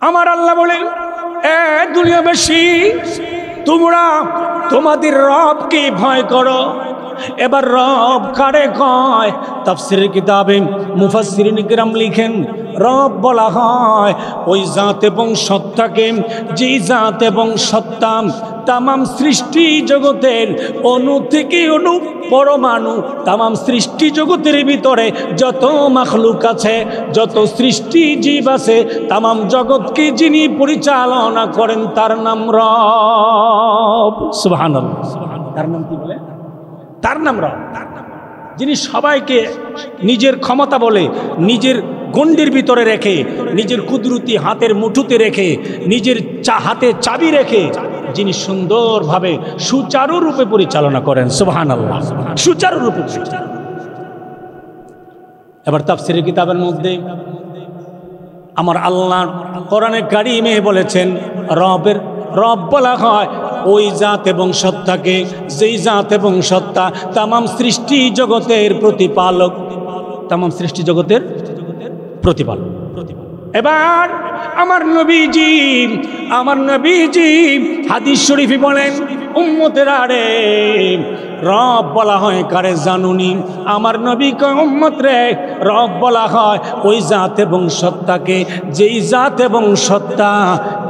আমার আল্লাহ বলেন, এ দুনিয়াবাসী, তোমরা তোমাদের রবকে ভয় করো। এবার রব কারে কয়? তাফসীরের কিতাবে মুফাসসিরিন কিরাম লিখেন, রব বলা হয় ওই জাত এবং সত্তাকে, যেই জাত এবং সত্তা তামাম সৃষ্টি জগতের অণু থেকে অণু পরমাণু, তামাম সৃষ্টি জগতের ভিতরে যত মাখলুক আছে, যত সৃষ্টি জীব আছে, তামাম জগৎকে যিনি পরিচালনা করেন তার নাম রব। সুবহানাল্লাহ। তার নাম কি বলে? তার নাম রব। যিনি সবাইকে নিজের ক্ষমতা বলে, নিজের গণ্ডির ভিতরে রেখে, নিজের কুদরতি হাতের মুঠোতে রেখে, নিজের হাতে চাবি রেখে যিনি সুন্দরভাবে সুচারুরূপে পরিচালনা করেন। সুবহানাল্লাহ। সুচারুরূপে। এবার তাফসীরের কিতাবের মধ্যে আমার আল্লাহ কোরআনে কারিমে বলেছেন, রব বলা হয় ওই জাত এবং সত্তাকে, যেই জাত এবং সত্তা তামাম সৃষ্টি জগতের প্রতিপালক, তামাম সৃষ্টি জগতের প্রতিপালক। এবার আমার নবীজি হাদিস শরীফে বলেন, উম্মতেরা রে, রব বলা হয় কারে জানুনি? আমার নবী কয়, উম্মত রে, রব বলা হয় ওই জাত এবং সত্তাকে, যেই জাত এবং সত্তা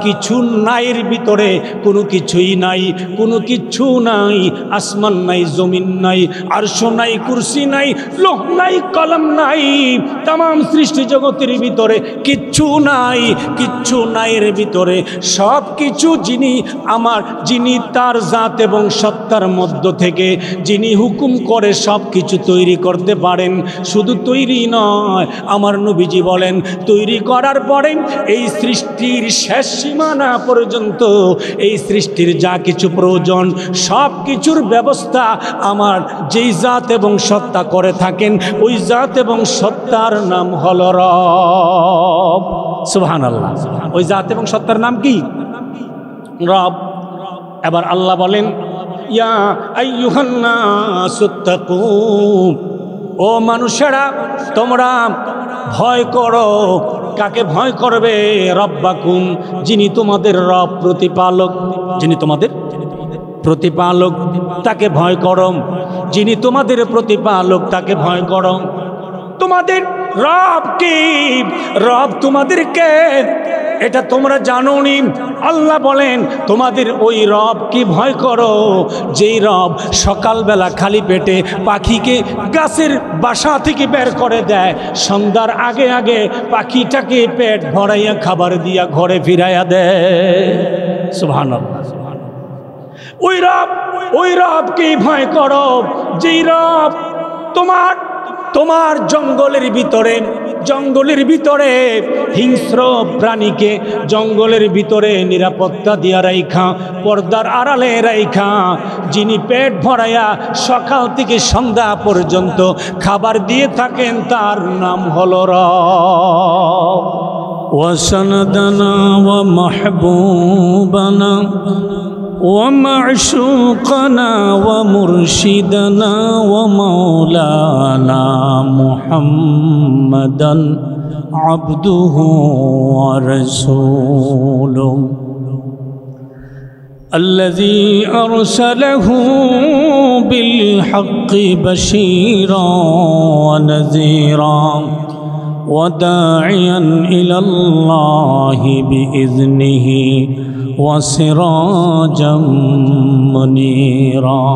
কিছু নাইয়ের ভিতরে কোনো কিছুই নাই, কোনো কিচ্ছু নাই, আসমান নাই, জমিন নাই, আরশ নাই, কুরসি নাই, লোহ নাই, কলম নাই, তামাম সৃষ্টি জগতের ভিতরে কিচ্ছু নাই, কিচ্ছু নাইয়ের ভিতরে সব কিছু যিনি তার জাত এবং সত্তার মধ্য থেকে যিনি হুকুম করে সব কিছু তৈরি করতে পারেন। শুধু তৈরি নয়, আমার নবীজি বলেন তৈরি করার পরে এই সৃষ্টির শেষ সীমানা পর্যন্ত এই সৃষ্টির যা কিছু প্রয়োজন সব কিছুর ব্যবস্থা আমার যেই জাত এবং সত্তা করে থাকেন, ওই জাত এবং সত্তার নাম হল রব। সুবহানাল্লাহ। ওই জাত এবং সত্তার নাম কি? রব। এবার আল্লাহ বলেন, ইয়া আইয়ুহান নাসুত্তাকু, ও মানুষেরা তোমরা ভয় করো। কাকে ভয় করবে? রব্বাকুম, যিনি তোমাদের রব, প্রতিপালক, যিনি তোমাদের প্রতিপালক তাকে ভয় করো। যিনি তোমাদের প্রতিপালক তাকে ভয় করো। তোমাদের রব কি? রব তোমাদেরকে, এটা তোমরা জানোনি। আল্লাহ বলেন তোমাদের ওই রব কি ভয় করো, যেই রব সকালবেলা খালি পেটে পাখিকে গাছের বাসা থেকে বের করে দেয়, সন্ধ্যার আগে আগে পাখিটাকে পেট ভরাইয়া খাবার দিয়া ঘরে ফিরাইয়া দেয়। সুবহানাল্লাহ। ওই রব কি ভয় করো, যেই রব তোমার জঙ্গলের ভিতরে হিংস্র প্রাণীকে জঙ্গলের ভিতরে নিরাপত্তা দিয়া রাইখা, পর্দার আড়ালে রাইখা, যিনি পেট ভরাইয়া সকাল থেকে সন্ধ্যা পর্যন্ত খাবার দিয়ে থাকেন, তার নাম হলো রব। ওয়াসানাদানা ওয়া মাহবুবানা ومعشوقنا ومرشدنا ومولانا محمدا عبده ورسوله الذي أرسله بالحق بشيرا ونذيرا وداعيا إلى الله بإذنه وسراجا منيرا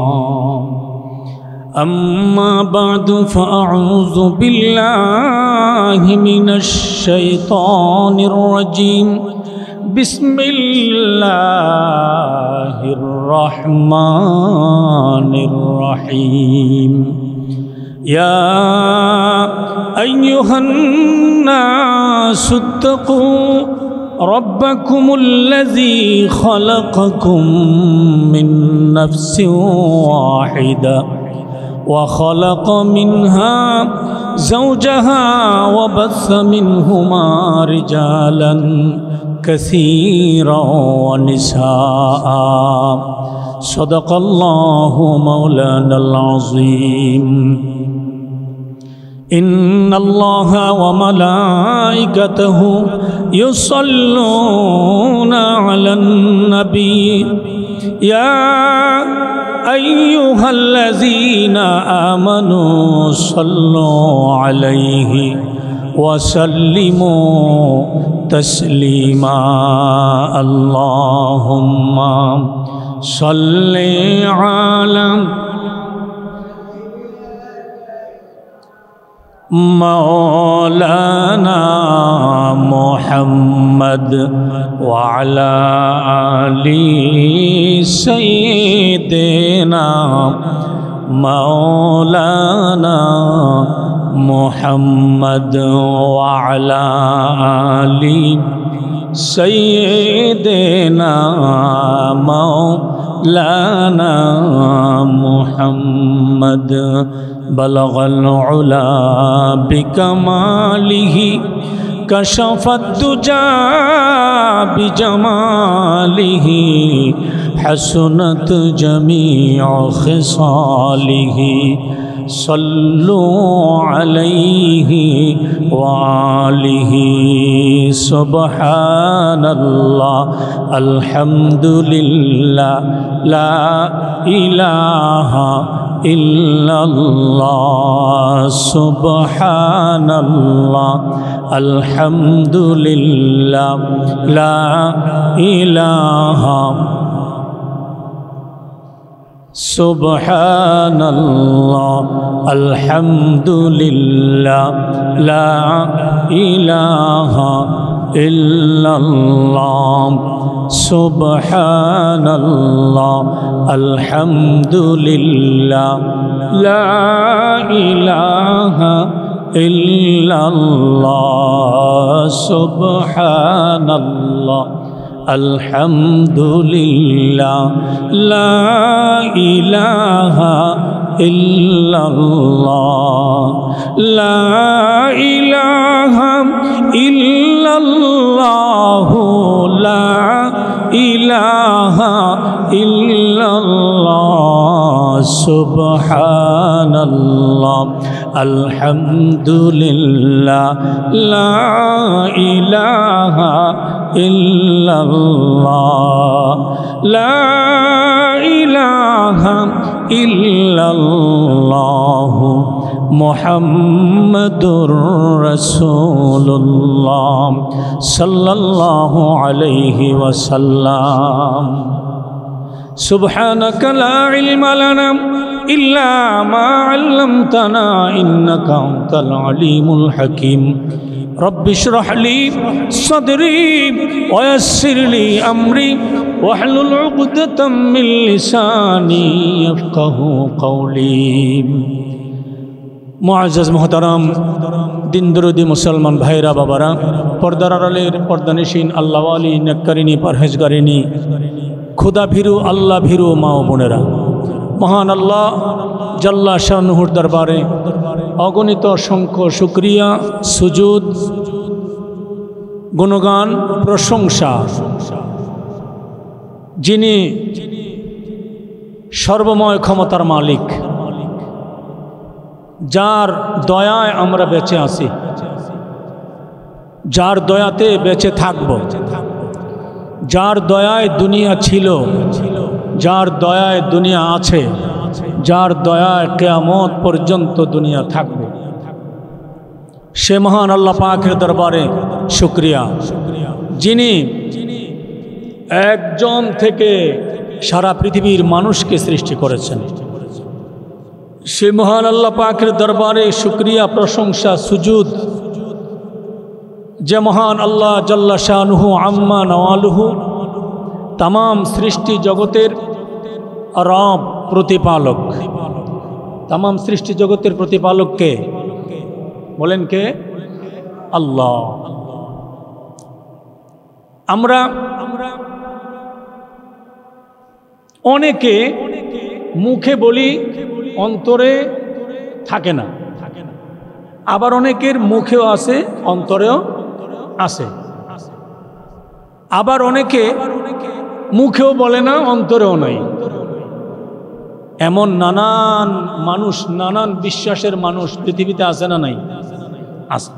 أما بعد فأعوذ بالله من الشيطان الرجيم بسم الله الرحمن الرحيم يا أيها الناس اتقوا ربكم الذي خلقكم من نفس واحدة وخلق منها زوجها وبث منهما رجالا كثيرا ونساء صدق الله مولانا العظيم ইন্নাল্লাহা ওয়া মালাইকাতাহু ইউসাল্লুনা আলান নবী ইয়া আইয়ুহাল্লাযীনা আমানু সাল্লু আলাইহি ওয়া সাল্লিমু তাসলিমা আল্লাহুম্মা সাল্লি আলা মাওলানা মুহাম্মদ ওয়া আলা আলি সাইয়্যিদিনা মাওলানা মুহাম্মদ ওয়া আলা আলি সাইয়্যিদিনা মাওলানা মুহাম্মদ বলগল উলা বিকমালিহি কশফত দুজা বিজমালিহি হসনত জমিউ খিসালিহি সল্লু আলাইহি ওয়া আলিহি সুবহানাল্লাহ আলহামদুলিল্লাহ লা ইলাহা ইল্লাল্লাহ সুবহানাল্লাহ আলহামদুলিল্লাহ লা ইলাহা সুবহানাল্লাহ আলহামদুলিল্লাহ লা ইলাহা ইল্লাল্লাহ সুবহানাল্লাহ আলহামদুলিল্লাহ লা ইলাহা ইল্লাল্লাহ সুবহানাল্লাহ আলহামদুলিল্লাহ লা ইলাহা ইল্লাল্লাহ লা ইলাহা ইল্লাল্লাহ লা ইলাহা ইল্লাল্লাহ সুবহানাল্লাহ আলহামদুলিল্লাহ লা ইলাহা ইল্লাল্লাহ লা ইলাহা ইল্লাল্লাহ মুহাম্মাদুর রাসূলুল্লাহ সাল্লাল্লাহু আলাইহি ওয়াসাল্লাম সুবহানাকা লা ইলমা লানা ইল্লা মা আল্লামতানা ইন্নাকা আনতাল আলিমুল হাকীম রব্বি ইশরাহ লি সাদরি ওয়া ইয়াসসির লি আমরি ওয়াহলুল উকদাতাম মিন লিসানি ইয়াফকাহু কওলি। মুআজ্জাজ মুহতারাম দিনদরদি মুসলমান ভাইরা বাবারা, পর্দার আড়ালের পর্দানিশীন আল্লাহওয়ালি নেককারিনী পরহেজগারিনী খুদা ভীরু আল্লাহ ভীরু মা ও বোনেরা, মহান আল্লাহ জাল্লা শানুহুর দরবারে অগণিত অসংখ্য শুকরিয়া, সুজুদ, গুণগান, প্রশংসা, যিনি সর্বময় ক্ষমতার মালিক, যার দয়ায় আমরা বেঁচে আছি, যার দয়াতে বেঁচে থাকব, যার দয়ায় দুনিয়া ছিল, যার দয়ায় দুনিয়া আছে, যার দয়ায় কিয়ামত পর্যন্ত দুনিয়া থাকবে, সে মহান আল্লাহ পাকের দরবারে শুকরিয়া, যিনি একজন থেকে সারা পৃথিবীর মানুষকে সৃষ্টি করেছেন। সে মহান আল্লাহ পাকের দরবারে শুকরিয়া, প্রশংসা, সুজুদ, যে মহান আল্লাহ জাল্লা শানুহু আম্মা নওয়ালুহু তামাম সৃষ্টি জগতের রব, প্রতিপালক। তামাম সৃষ্টি জগতের প্রতিপালক কে? বলেন কে? আল্লাহ। আমরা অনেকে মুখে বলি, অন্তরে থাকে না। আবার অনেকের মুখেও আছে, অন্তরেও আছে। আবার অনেকে মুখেও বলে না, অন্তরেও নাই। এমন নানান মানুষ, নানান বিশ্বাসের মানুষ পৃথিবীতে আছে না নাই? আছে।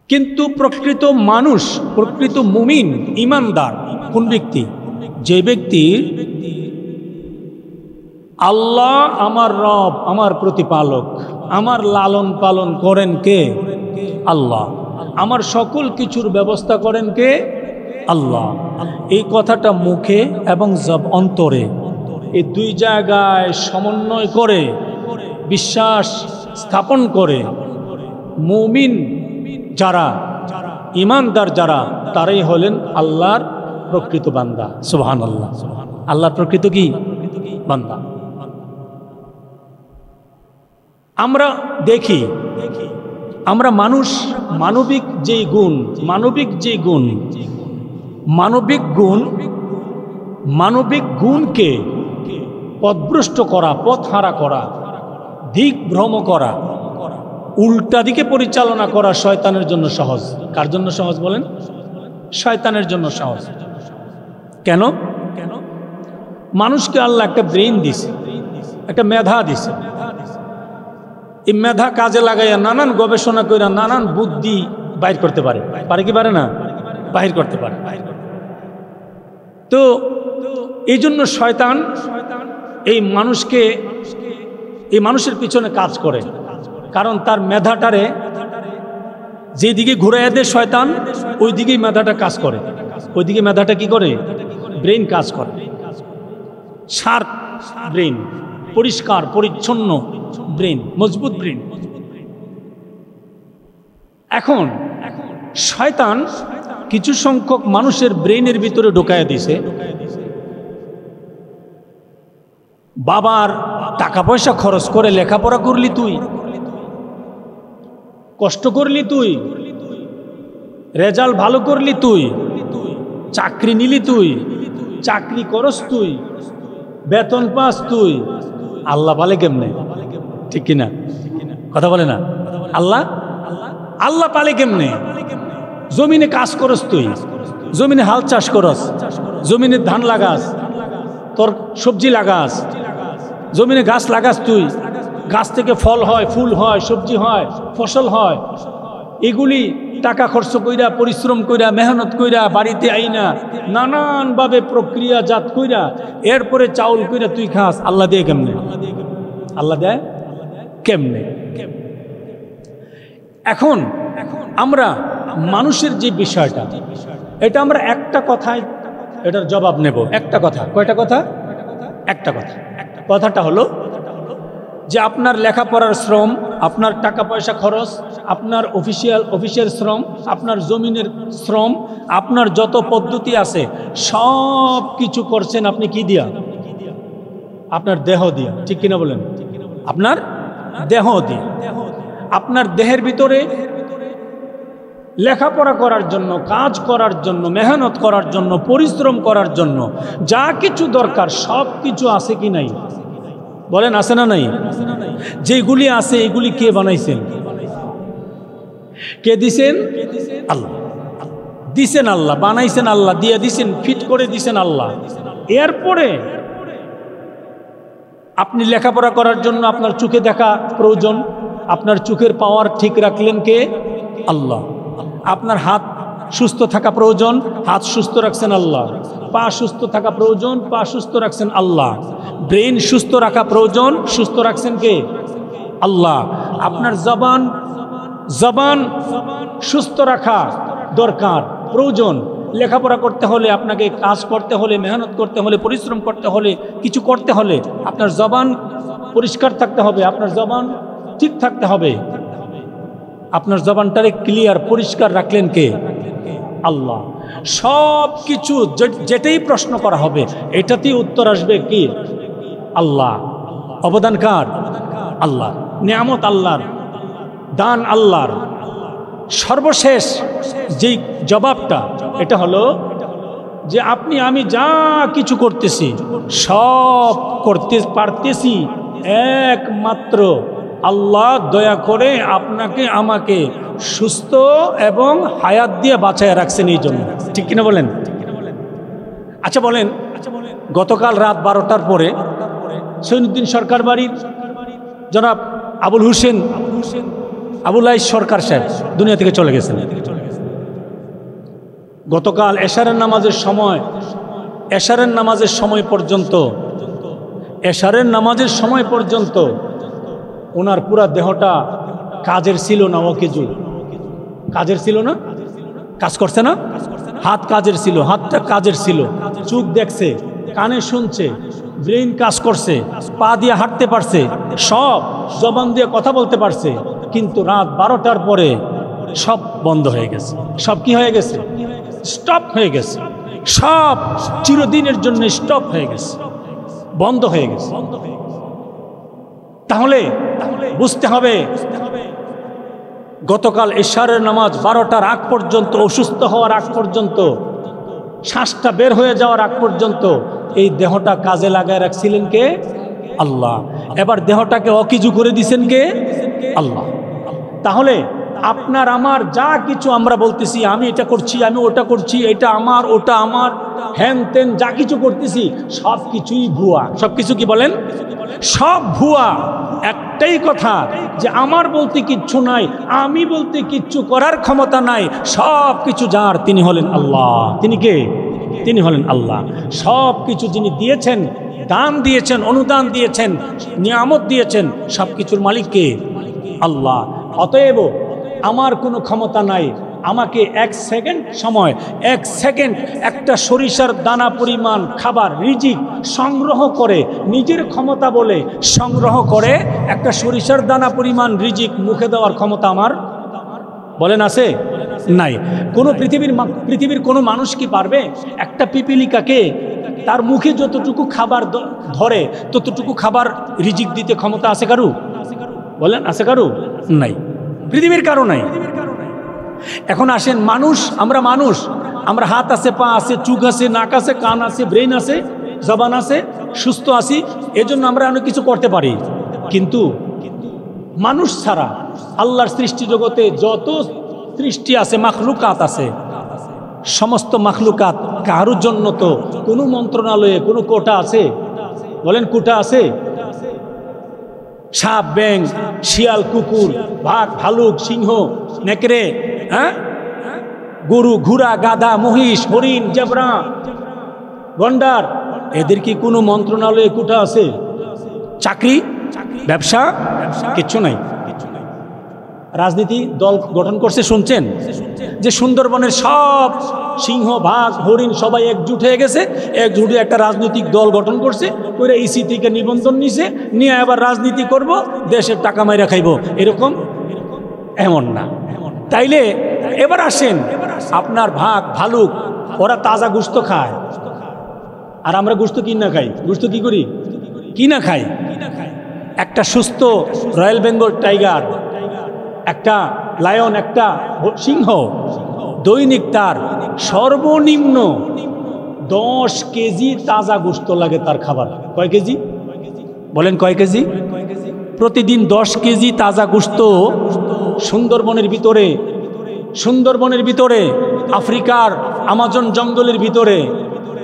কিন্তু প্রকৃত মানুষ, প্রকৃত মুমিন, ইমানদার কোন ব্যক্তি? যে ব্যক্তি আল্লাহ আমার রব, আমার প্রতিপালক, আমার লালন পালন করেন কে? আল্লাহ। আমার সকল কিছুর ব্যবস্থা করেন কে? আল্লাহ। এই কথাটা মুখে এবং অন্তরে, এই দুই জায়গায় সমন্বয় করে বিশ্বাস স্থাপন করে মুমিন যারা, ইমানদার যারা, তারাই হলেন আল্লাহর প্রকৃত বান্দা। সুবহানাল্লাহ। আল্লাহর প্রকৃত কি? বান্দা। আমরা দেখি, আমরা মানুষ, মানবিক যে গুণ, মানবিক গুণকে পথভ্রষ্ট করা, পথহারা করা, দিক ভ্রম করা, উল্টা দিকে পরিচালনা করা শয়তানের জন্য সহজ। কার জন্য সহজ বলেন? শয়তানের জন্য সহজ। কেন? মানুষকে আল্লাহ একটা ব্রেইন দিছে, একটা মেধা দিছে। এই মেধা কাজে লাগাইয়া নানান গবেষণা কইরা নানান বুদ্ধি বাইর করতে পারে। পারে কি পারে না? বাহির করতে পারে। তো এই জন্য শয়তান এই মানুষের পিছনে কাজ করে, কারণ তার মেধাটারে যেদিকে ঘুরাইয়া দেয় শয়তান, ওই দিকেই মেধাটা কাজ করে। ওইদিকে মেধাটা কি করে? ব্রেইন কাজ করে। শার্প ব্রেইন, পরিষ্কার পরিচ্ছন্ন ব্রেইন, মজবুত ব্রেইন। এখন শয়তান কিছু সংখ্যক মানুষের ব্রেইনের ভিতরে ঢোকায় দিছে, বাবার টাকা পয়সা খরচ করে লেখাপড়া করলি তুই, কষ্ট করলি তুই, রেজাল্ট ভালো করলি তুই, চাকরি নিলি তুই, চাকরি করস তুই, বেতন পাস তুই, আল্লাহ পালে কেমনে? ঠিক কিনা? কথা বলে না? আল্লাহ পালে কেমনে? জমিনে কাজ করস তুই, জমিনে হাল চাষ করস, জমিনে ধান লাগাস, তোর সবজি লাগাস, জমিনে গাছ লাগাস তুই, গাছ থেকে ফল হয়, ফুল হয়, সবজি হয়, ফসল হয়। এগুলি টাকা খরচ কইরা, পরিশ্রম কইরা, মেহনত কইরা, বাড়িতে আইনা নানানভাবে প্রক্রিয়াজাত কইরা এরপরে চাউল কইরা তুই খাস। আল্লাহ দিয়ে কেমনে? আল্লাহ দেয় কেমনে? এখন আমরা মানুষের যে বিষয়টা, এটা আমরা একটা কথায় এটার জবাব নেব। একটা কথা। কয়টা কথা? একটা কথা। কথাটা হলো যে আপনার লেখাপড়ার শ্রম, আপনার টাকা পয়সা খরচ, আপনার অফিসিয়াল শ্রম, আপনার জমিনের শ্রম, আপনার যত পদ্ধতি আছে সব কিছু করছেন আপনি কি দিয়া? আপনার দেহ দিয়া। ঠিক কিনা বলেন? আপনার দেহ দিয়ে। আপনার দেহের ভিতরে লেখাপড়া করার জন্য, কাজ করার জন্য, মেহনত করার জন্য, পরিশ্রম করার জন্য যা কিছু দরকার সব কিছু আছে কি নাই? বলেন আছে না নাই? যেগুলি আছে এগুলি কে বানাইছেন? কে দিছেন? আল্লাহ দিছেন। আল্লাহ বানাইছেন, আল্লাহ দিয়ে দিছেন, ফিট করে দিছেন আল্লাহ। এরপরে আপনি লেখাপড়া করার জন্য আপনার চোখে দেখা প্রয়োজন, আপনার চোখের পাওয়ার ঠিক রাখলেন কে? আল্লাহ। আপনার হাত সুস্থ থাকা প্রয়োজন, হাত সুস্থ রাখছেন আল্লাহ। পা সুস্থ থাকা প্রয়োজন, পা সুস্থ রাখছেন আল্লাহ। ব্রেন সুস্থ রাখা প্রয়োজন, সুস্থ রাখছেন কে? আল্লাহ। আপনার জবান সুস্থ রাখা দরকার, প্রয়োজন। লেখাপড়া করতে হলে, আপনাকে কাজ করতে হলে, মেহনত করতে হলে, পরিশ্রম করতে হলে, কিছু করতে হলে আপনার জবান পরিষ্কার থাকতে হবে, আপনার জবান ঠিক থাকতে হবে। আপনার জবানটারে ক্লিয়ার পরিষ্কার রাখলেন কে? আল্লাহ। সব কিছু যেটাই প্রশ্ন করা হবে এটাতেই উত্তর আসবে কি? আল্লাহ। অবদান কার? আল্লাহ। নিয়ামত আল্লাহর, দান আল্লাহর। সর্বশেষ যেই জবাবটা এটা হলো যে আপনি আমি যা কিছু করতেছি সব করতে পারতেছি একমাত্র আল্লাহ দয়া করে আপনাকে আমাকে সুস্থ এবং হায়াত দিয়ে বাঁচায় রাখছেন এই জন্য। ঠিক কিনা বলেন? আচ্ছা বলেন, গতকাল রাত 12টার পরে সৈনুদ্দিন সরকার বাড়ির জনাব আবুল হোসেন আবুল আইস সরকার সাহেব দুনিয়া থেকে চলে গেছেন। গতকাল এশারের নামাজের সময় পর্যন্ত ওনার পুরা দেহটা কাজের ছিল না, অকেজু কাজের ছিল না, কাজ করছে না, হাত কাজের ছিল, হাতটা কাজের ছিল, চোখ দেখছে, কানে শুনছে, ব্রেইন কাজ করছে, পা দিয়ে হাঁটতে পারছে, সব জবান দিয়ে কথা বলতে পারছে, কিন্তু রাত 12টার পরে সব বন্ধ হয়ে গেছে। সব কি হয়ে গেছে? স্টপ হয়ে গেছে। সব চিরদিনের জন্য স্টপ হয়ে গেছে, বন্ধ হয়ে গেছে। তাহলে বুঝতে হবে গতকাল এশারের নামাজ 12টার আগ পর্যন্ত, অসুস্থ হওয়ার আগ পর্যন্ত, শ্বাসটা বের হয়ে যাওয়ার আগ পর্যন্ত এই দেহটা কাজে লাগায় রাখছিলেন কে? আল্লাহ। এবার দেহটাকে অকিজু করে দিছেন কে? আল্লাহ। তাহলে আপনার আমার যা কিছু আমরা বলতেছি, আমি এটা করছি, আমি ওটা করছি, এটা আমার, ওটা আমার, হ্যান তেন যা কিছু করতেছি সব কিছুই ভুয়া। সব কিছু কি বলেন? সব ভুয়া। একটাই কথা যে আমার বলতে কিচ্ছু নাই, আমি বলতে কিচ্ছু করার ক্ষমতা নাই, সব কিছু যার, তিনি হলেন আল্লাহ। তিনি কে? তিনি হলেন আল্লাহ। সব কিছু যিনি দিয়েছেন, দান দিয়েছেন, অনুদান দিয়েছেন, নিয়ামত দিয়েছেন, সব কিছুর মালিক কে? আল্লাহ। অতএব আমার কোনো ক্ষমতা নাই আমাকে এক সেকেন্ড একটা সরিষার দানা পরিমাণ খাবার রিজিক সংগ্রহ করে, নিজের ক্ষমতা বলে সংগ্রহ করে একটা সরিষার দানা পরিমাণ রিজিক মুখে দেওয়ার ক্ষমতা আমার, বলেন আছে? নাই। কোনো পৃথিবীর কোনো মানুষ কি পারবে একটা পিপিলিকাকে তার মুখে যতটুকু খাবার ধরে ততটুকু খাবার রিজিক দিতে ক্ষমতা আছে কারু? বলেন আছে কারু? নাই, পৃথিবীর কারো নাই। এখন আসেন, আমরা হাত আছে, পা আছে, চোখ আছে, নাক আছে, কান আছে, ব্রেন আছে, জবান আছে, সুস্থ আছি, এজন্য আমরা অনেক কিছু করতে পারি। কিন্তু মানুষ ছাড়া আল্লাহর সৃষ্টি জগতে যত সৃষ্টি আছে, মাখলুকাত আছে, সমস্ত মাখলুকাত কারোর জন্য তো কোনো মন্ত্রণালয়ে কোনো কোটা আছে? বলেন কোটা আছে? সাপ, ব্যাঙ, শিয়াল, কুকুর, বাঘ, ভালুক, সিংহ, নেকড়ে, গরু, ঘোড়া, গাধা, মহিষ, হরিণ, জেব্রা, গন্ডার, এদের কি কোনো মন্ত্রণালয়ে কোটা আছে? চাকরি, ব্যবসা কিচ্ছু নাই। রাজনীতি দল গঠন করছে, শুনছেন যে সুন্দরবনের সব সিংহ, বাঘ, হরিণ সবাই একজুট হয়ে গেছে, একজুটে একটা রাজনৈতিক দল গঠন করছে, করে ইসি থেকে নিবন্ধন নিছে, নিয়ে আবার রাজনীতি করব, দেশের টাকা মাইরা খাইব, এরকম? এমন না। তাইলে এবার আসেন, আপনার ভাগ, ভালুক, ওরা তাজা গোশত খায়, আর আমরা গোশত কিনা খাই। গোশত কি করি? কিনা খাই। একটা সুস্থ রয়্যাল বেঙ্গল টাইগার, একটা লায়ন, একটা সিংহ, দৈনিক তার সর্বনিম্ন 10 কেজি তাজা গোশত লাগে তার খাবার। কয় কেজি? বলেন কয় কেজি? প্রতিদিন 10 কেজি তাজা গোশত সুন্দরবনের ভিতরে আফ্রিকার আমাজন জঙ্গলের ভিতরে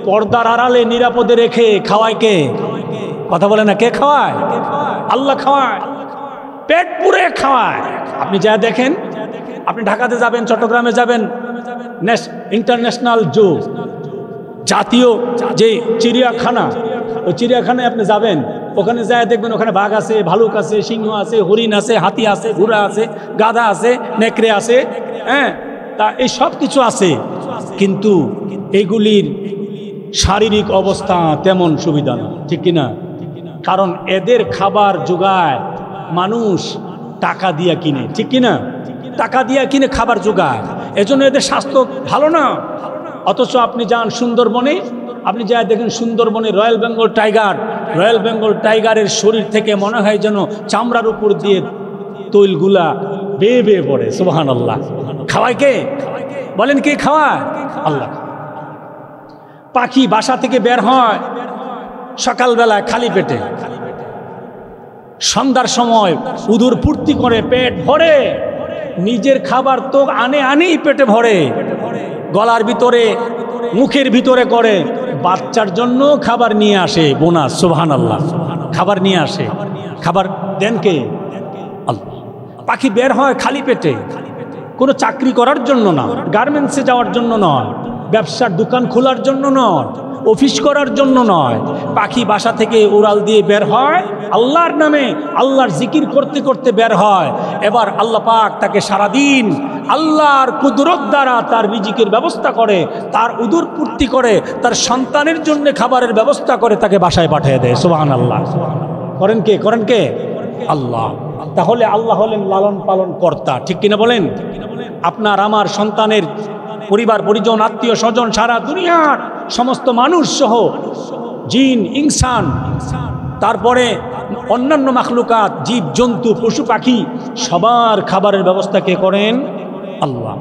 পর্দার আড়ালে নিরাপদে রেখে খাওয়ায় কে? কথা বলে না, কে খাওয়ায়? আল্লাহ খাওয়ায়, পেট পুরে খাওয়ায়। আপনি যা দেখেন, আপনি ঢাকাতে যাবেন, চট্টগ্রামে যাবেন, ইন্টারন্যাশনাল জু, জাতীয় যে চিড়িয়াখানা, ওই চিড়িয়াখানায় আপনি যাবেন, ওখানে যায় দেখবেন ওখানে বাঘ আছে, ভালুক আছে, সিংহ আছে, হরিণ আছে, হাতি আছে, ঘোড়া আছে, গাধা আছে, নেকড়ে আছে, তা এই সব কিছু আছে, কিন্তু এগুলির শারীরিক অবস্থা তেমন সুবিধা না, ঠিক কিনা? কারণ এদের খাবার যোগায় মানুষ টাকা দিয়া কিনে, ঠিক কিনা? টাকা দিয়া কিনে খাবার যোগায়, এজন্য এদের স্বাস্থ্য ভালো না। অথচ আপনি যান সুন্দরবনে, আপনি যা দেখেন সুন্দরবনে রয়্যাল বেঙ্গল টাইগারের শরীর থেকে মনে হয় যেন চামড়ার উপর দিয়ে তৈলগুলা বেয়ে বেয়ে পড়ে। সুবহানাল্লাহ। খাওয়ায় কে? বলেন কে খাওয়ায়? আল্লাহ। পাখি বাসা থেকে বের হয় সকালবেলায় খালি পেটে, সন্ধ্যার সময় উদর পূর্তি করে, পেট ভরে, নিজের খাবার তো আনেই পেটে ভরে, গলার ভিতরে, মুখের ভিতরে করে, বাচ্চার জন্য খাবার নিয়ে আসে, বোনাস, সুবহানাল্লাহ, খাবার নিয়ে আসে। খাবার দেন কে? আল্লাহ। পাখি বের হয় খালি পেটে, কোনো চাকরি করার জন্য না, গার্মেন্টসে যাওয়ার জন্য নয়, ব্যবসার দোকান খোলার জন্য নয়, অফিস করার জন্য নয়। পাখি বাসা থেকে উড়াল দিয়ে বের হয় আল্লাহর নামে, আল্লাহর জিকির করতে করতে বের হয়। এবার আল্লাহ পাক তাকে সারাদিন আল্লাহর কুদরত দ্বারা তার রিজিকের ব্যবস্থা করে, তার উদর পূর্তি করে, তার সন্তানের জন্য খাবারের ব্যবস্থা করে, তাকে বাসায় পাঠিয়ে দেয়। সুবহানাল্লাহ। করেন কে? করেন কে? আল্লাহ। তাহলে আল্লাহ হলেন লালন পালন কর্তা, ঠিক কিনা বলেন? আপনার আমার সন্তানের পরিবার পরিজন, আত্মীয় স্বজন, সারা দুনিয়ার সমস্ত মানুষ সহ জিন ইনসান, তারপরে অন্যান্য মাখলুকাত, জীব জন্তু, পশু পাখি, সবার খাবারের ব্যবস্থা কে করেন? আল্লাহ।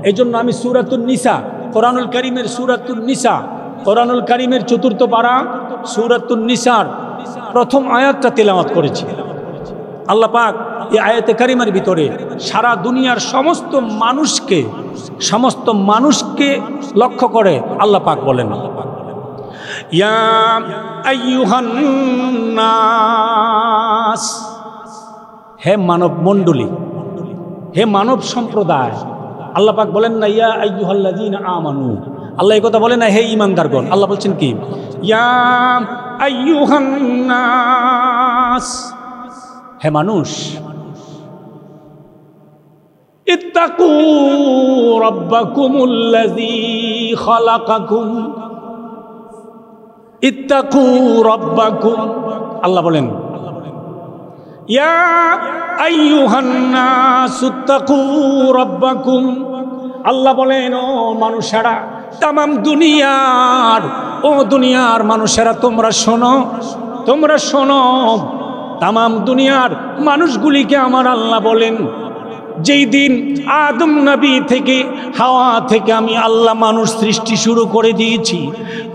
এই জন্য আমি সূরাতুন নিসা, কোরআনুল কারীমের সূরাতুন নিসা, কোরআনুল কারীমের ৪র্থ পারা সূরাতুন নিসার প্রথম আয়াতটা তেলাওয়াত করেছি। আল্লাহ পাক এই আয়াতে কারিমার ভিতরে সারা দুনিয়ার সমস্ত মানুষকে লক্ষ্য করে আল্লাহ পাক বলেন, ইয়া আইয়ুহান নাস, হে মানব মণ্ডলী, হে মানব সম্প্রদায়। আল্লাহ পাক বলেন না ইয়া আইয়ুহাল্লাযীনা আমানু, আল্লাহ এই কথা বলেন না হে ঈমানদারগণ। আল্লাহ বলছেন কি? ইয়া আইয়ুহান নাস, হে মানুষ, ইত্তাকু রাব্বাকুমুল্লাযী খালাকাকুম, ইত্তাকু রাব্বাকুম। আল্লাহ বলেন ইয়া আইয়ুহান নাস ইত্তাকু রাব্বাকুম। আল্লাহ বলেন ও মানুষেরা, তামাম দুনিয়ার মানুষেরা তোমরা শোনো, তোমরা শোনো। তামাম দুনিয়ার মানুষগুলিকে আমার আল্লাহ বলেন, যেই দিন আদম নবী থেকে হাওয়া থেকে আমি আল্লাহ মানুষ সৃষ্টি শুরু করে দিয়েছি,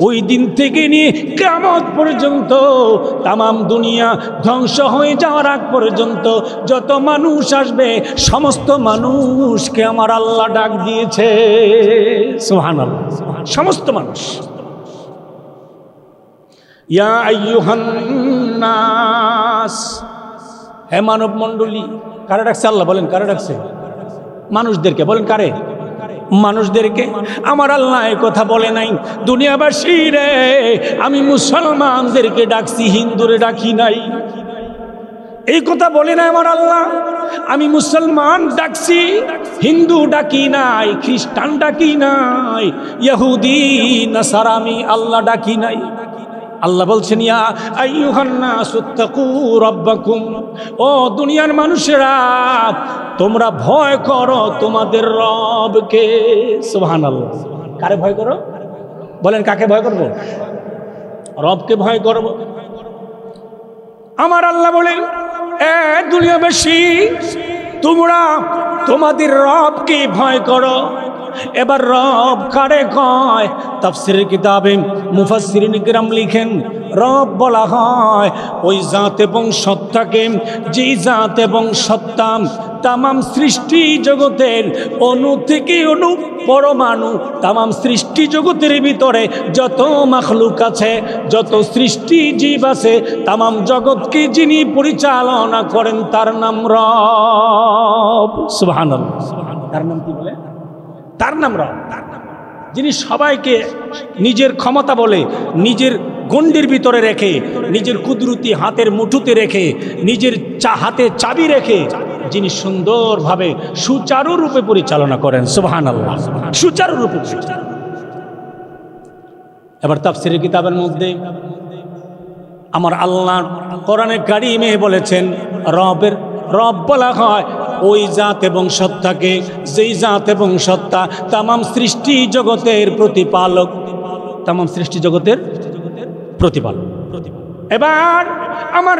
ওই দিন থেকে নিয়ে কিয়ামত পর্যন্ত তামাম দুনিয়া ধ্বংস হয়ে যাওয়ার আগ পর্যন্ত যত মানুষ আসবে সমস্ত মানুষকে আমার আল্লাহ ডাক দিয়েছে। সুবহানাল্লাহ। সমস্ত মানুষ। ইয়া আইয়ুহান নাস, হে মানব মণ্ডলী। কারে ডাকছে আল্লাহ? বলেন কারে ডাকছে? মানুষদেরকে। বলেন কারে? মানুষদেরকে। আমার আল্লাহ এই কথা বলে নাই দুনিয়াবাসী রে আমি মুসলমানদেরকে ডাকছি, হিন্দুরে ডাকি নাই। এই কথা বলে নাই আমার আল্লাহ। আমি মুসলমান ডাকছি, হিন্দু ডাকি নাই, খ্রিস্টান ডাকি নাই, ইহুদি নাসারা আমি আল্লাহ ডাকি নাই। আল্লাহ বলছেন ইয়া আইয়ুহান নাস ইত্তাকু রাব্বাকুম, ও দুনিয়ার মানুষেরা তোমরা ভয় করো তোমাদের রবকে। সুবহানাল্লাহ। কারে ভয় করো? বলেন কাকে ভয় করব? রবকে ভয় করব। আমার আল্লাহ বলেন এ দুনিয়াবাসী তোমরা তোমাদের রবকে ভয় করো। এবার রব কারে কয়? তাফসীরের কিতাবে মুফাসসিরিন কিরাম লিখেন রব বলা হয় ওই জাত এবং সত্তাকে, যেই জাত এবং সত্তা তামাম সৃষ্টি জগতের অণু থেকে অণু পরমাণু, তামাম সৃষ্টি জগতের ভিতরে যত মাখলুক আছে, যত সৃষ্টি জীব আছে, তামাম জগৎকে যিনি পরিচালনা করেন তার নাম রব। সুবহানাল্লাহ। তার নাম কি বলে? তার নাম রব। যিনি সবাইকে নিজের ক্ষমতা বলে, নিজের গণ্ডির ভিতরে রেখে, নিজের কুদরতি হাতের মুঠোতে রেখে, নিজের হাতে চাবি রেখে যিনি সুন্দরভাবে সুচারুরূপে পরিচালনা করেন। সুবহানাল্লাহ। সুচারুরূপে। এবার তাফসীরের কিতাবের মধ্যে আমার আল্লাহ কোরআনে কারিমে বলেছেন রব বলা হয় ওই জাত এবং সত্তাকে, যেই জাত এবং সত্তা তামাম সৃষ্টি জগতের প্রতিপালক, তামাম সৃষ্টি জগতের প্রতিপালক। এবার আমার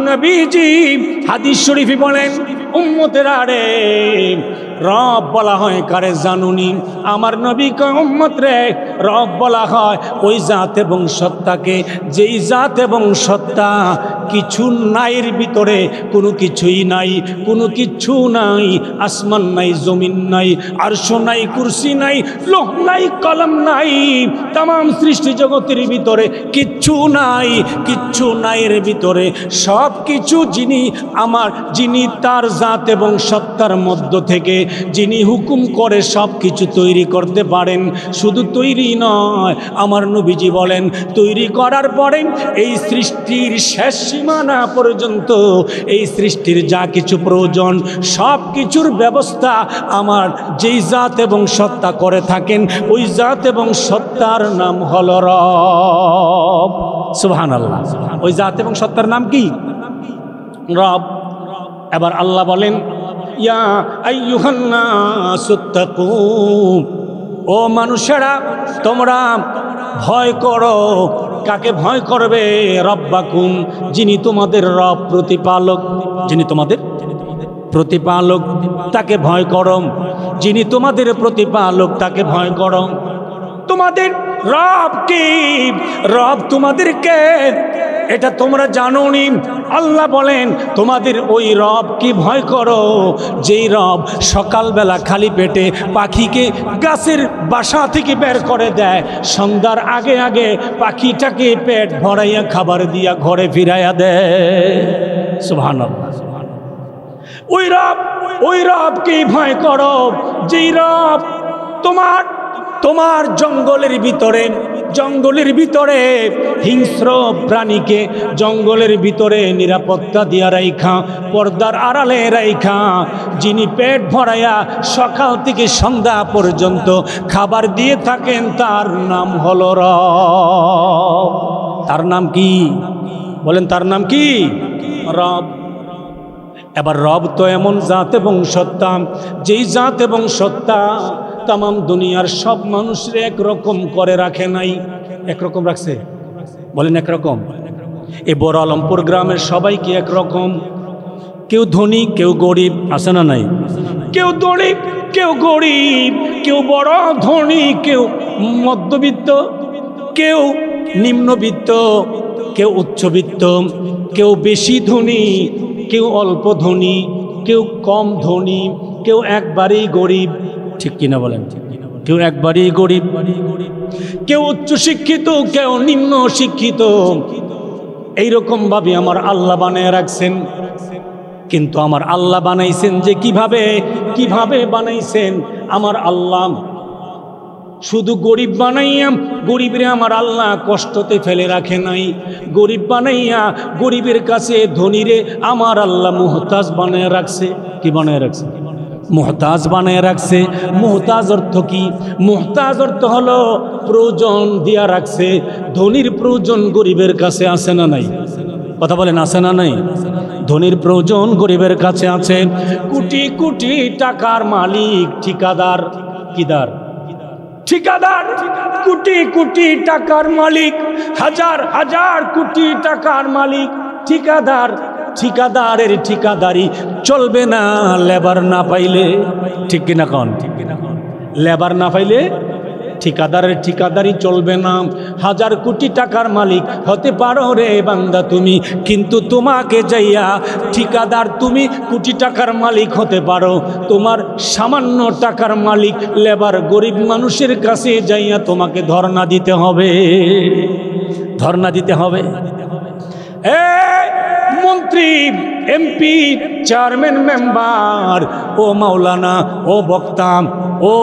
নবীজি হাদিস শরীফে বলেন উম্মতেরা রে, রব বলা হয় কারে জানুনি? আমার নবীকে উম্মত রে রব বলা হয় ওই জাত এবং সত্তাকে, যেই জাত এবং সত্তা কিছু নাইয়ের ভিতরে কোনো কিছুই নাই, কোনো কিছু নাই। আসমান নাই, জমিন নাই, আরশ নাই, কুরসি নাই, লোহ নাই, কলম নাই, তামাম সৃষ্টি জগতের ভিতরে কিচ্ছু নাই। কিচ্ছু নাইয়ের ভিতরে সব কিছু যিনি তার জাত এবং সত্তার মধ্য থেকে যিনি হুকুম করে সব কিছু তৈরি করতে পারেন। শুধু তৈরি নয়, আমার নবীজি বলেন তৈরি করার পরে এই সৃষ্টির শেষ সীমানা পর্যন্ত এই সৃষ্টির যা কিছু প্রয়োজন সব কিছুর ব্যবস্থা আমার যেই জাত এবং সত্তা করে থাকেন ওই জাত এবং সত্তার নাম হলো রব। সুবহানাল্লাহ। ওই জাত এবং সত্তার নাম কি? রব। এবার আল্লাহ বলেন ইয়া আইয়ুহান নাসুত্তাকু, ও মানুষেরা তোমরা ভয় করো। কাকে ভয় করবে? রব্বাকুম, যিনি তোমাদের রব, প্রতিপালক। যিনি তোমাদের প্রতিপালক তাকে ভয় করো। যিনি তোমাদের প্রতিপালক তাকে ভয় করো। তোমাদের রব কি? রব তোমাদেরকে এটা তোমরা জানো নি। আল্লাহ বলেন তোমাদের ওই রব কি ভয় করো, যেই রব সকালবেলা খালি পেটে পাখিকে গাছের বাসা থেকে বের করে দেয়, সন্ধ্যার আগে আগে পাখিটাকে পেট ভরাইয়া খাবার দিয়া ঘরে ফিরাইয়া দেয়। সুবহানাল্লাহ। ওই রব কি ভয় করো, যেই রব তোমার জঙ্গলের ভিতরে হিংস্র প্রাণীকে জঙ্গলের ভিতরে নিরাপত্তা দিয়া রাইখা, পর্দার আড়ালে রাইখা, যিনি পেট ভরাইয়া সকাল থেকে সন্ধ্যা পর্যন্ত খাবার দিয়ে থাকেন, তার নাম হলো রব। তার নাম কি? বলেন তার নাম কি? রব। এবার রব তো এমন জাত এবং সত্তা, যেই জাত এবং সত্তা তামাম দুনিয়ার সব মানুষের একরকম করে রাখে নাই। একরকম রাখছে? বলেন একরকম। এই বড় আলমপুর গ্রামের সবাই কি একরকম? কেউ ধনী, কেউ গরিব, আছে না নাই? কেউ ধনী, কেউ গরিব, কেউ বড় ধনী, কেউ মধ্যবিত্ত, কেউ নিম্নবিত্ত, কেউ উচ্চবিত্ত, কেউ বেশি ধনী, কেউ অল্প ধনী, কেউ কম ধনী, কেউ একবারেই গরিব। ঠিক কিনা বলেন? কেউ একবারেই গরিব, কেউ উচ্চ শিক্ষিত, কেউ নিম্ন শিক্ষিত। এইরকম ভাবে আমার আল্লাহ বানায় রাখছেন। কিন্তু আমার আল্লাহ বানাইছেন যে কিভাবে বানাইছেন? আমার আল্লাহ শুধু গরিব বানাইয়া গরিবরে আমার আল্লাহ কষ্টতে ফেলে রাখে নাই। গরিব বানাইয়া গরিবের কাছে ধনীরে আমার আল্লাহ মুহতাজ বানায় রাখছে। কি বানায় রাখছে? মুহতাজ বানায় রাখছে। মুহতাজ অর্থ কি? মুহতাজ অর্থ হলো প্রয়োজন দিয়া রাখছে। ধনীর প্রয়োজন গরিবের কাছে আছে না নাই? কথা বলেন, আছে না নাই? ধনীর প্রয়োজন গরিবের কাছে আছে। কোটি কোটি টাকার মালিক ঠিকাদার, ঠিকাদার, কোটি কোটি টাকার মালিক, হাজার হাজার কোটি টাকার মালিক ঠিকাদার। ঠিকাদারের ঠিকাদারি চলবে না লেবার না পাইলে। ঠিক কিনা কন? লেবার না পাইলে ঠিকাদারের ঠিকাদারি চলবে না। হাজার কোটি টাকার মালিক হতে পারো রে বান্দা তুমি, কিন্তু তোমাকে যাইয়া ঠিকাদার, তুমি কোটি টাকার মালিক হতে পারো, তোমার সামান্য টাকার মালিক লেবার গরিব মানুষের কাছে যাইয়া তোমাকে ধর্ণা দিতে হবে। ধর্ণা দিতে হবে। মন্ত্রী, এমপি, চেয়ারম্যান, মেম্বার, ও মাওলানা, ও বক্তা, ও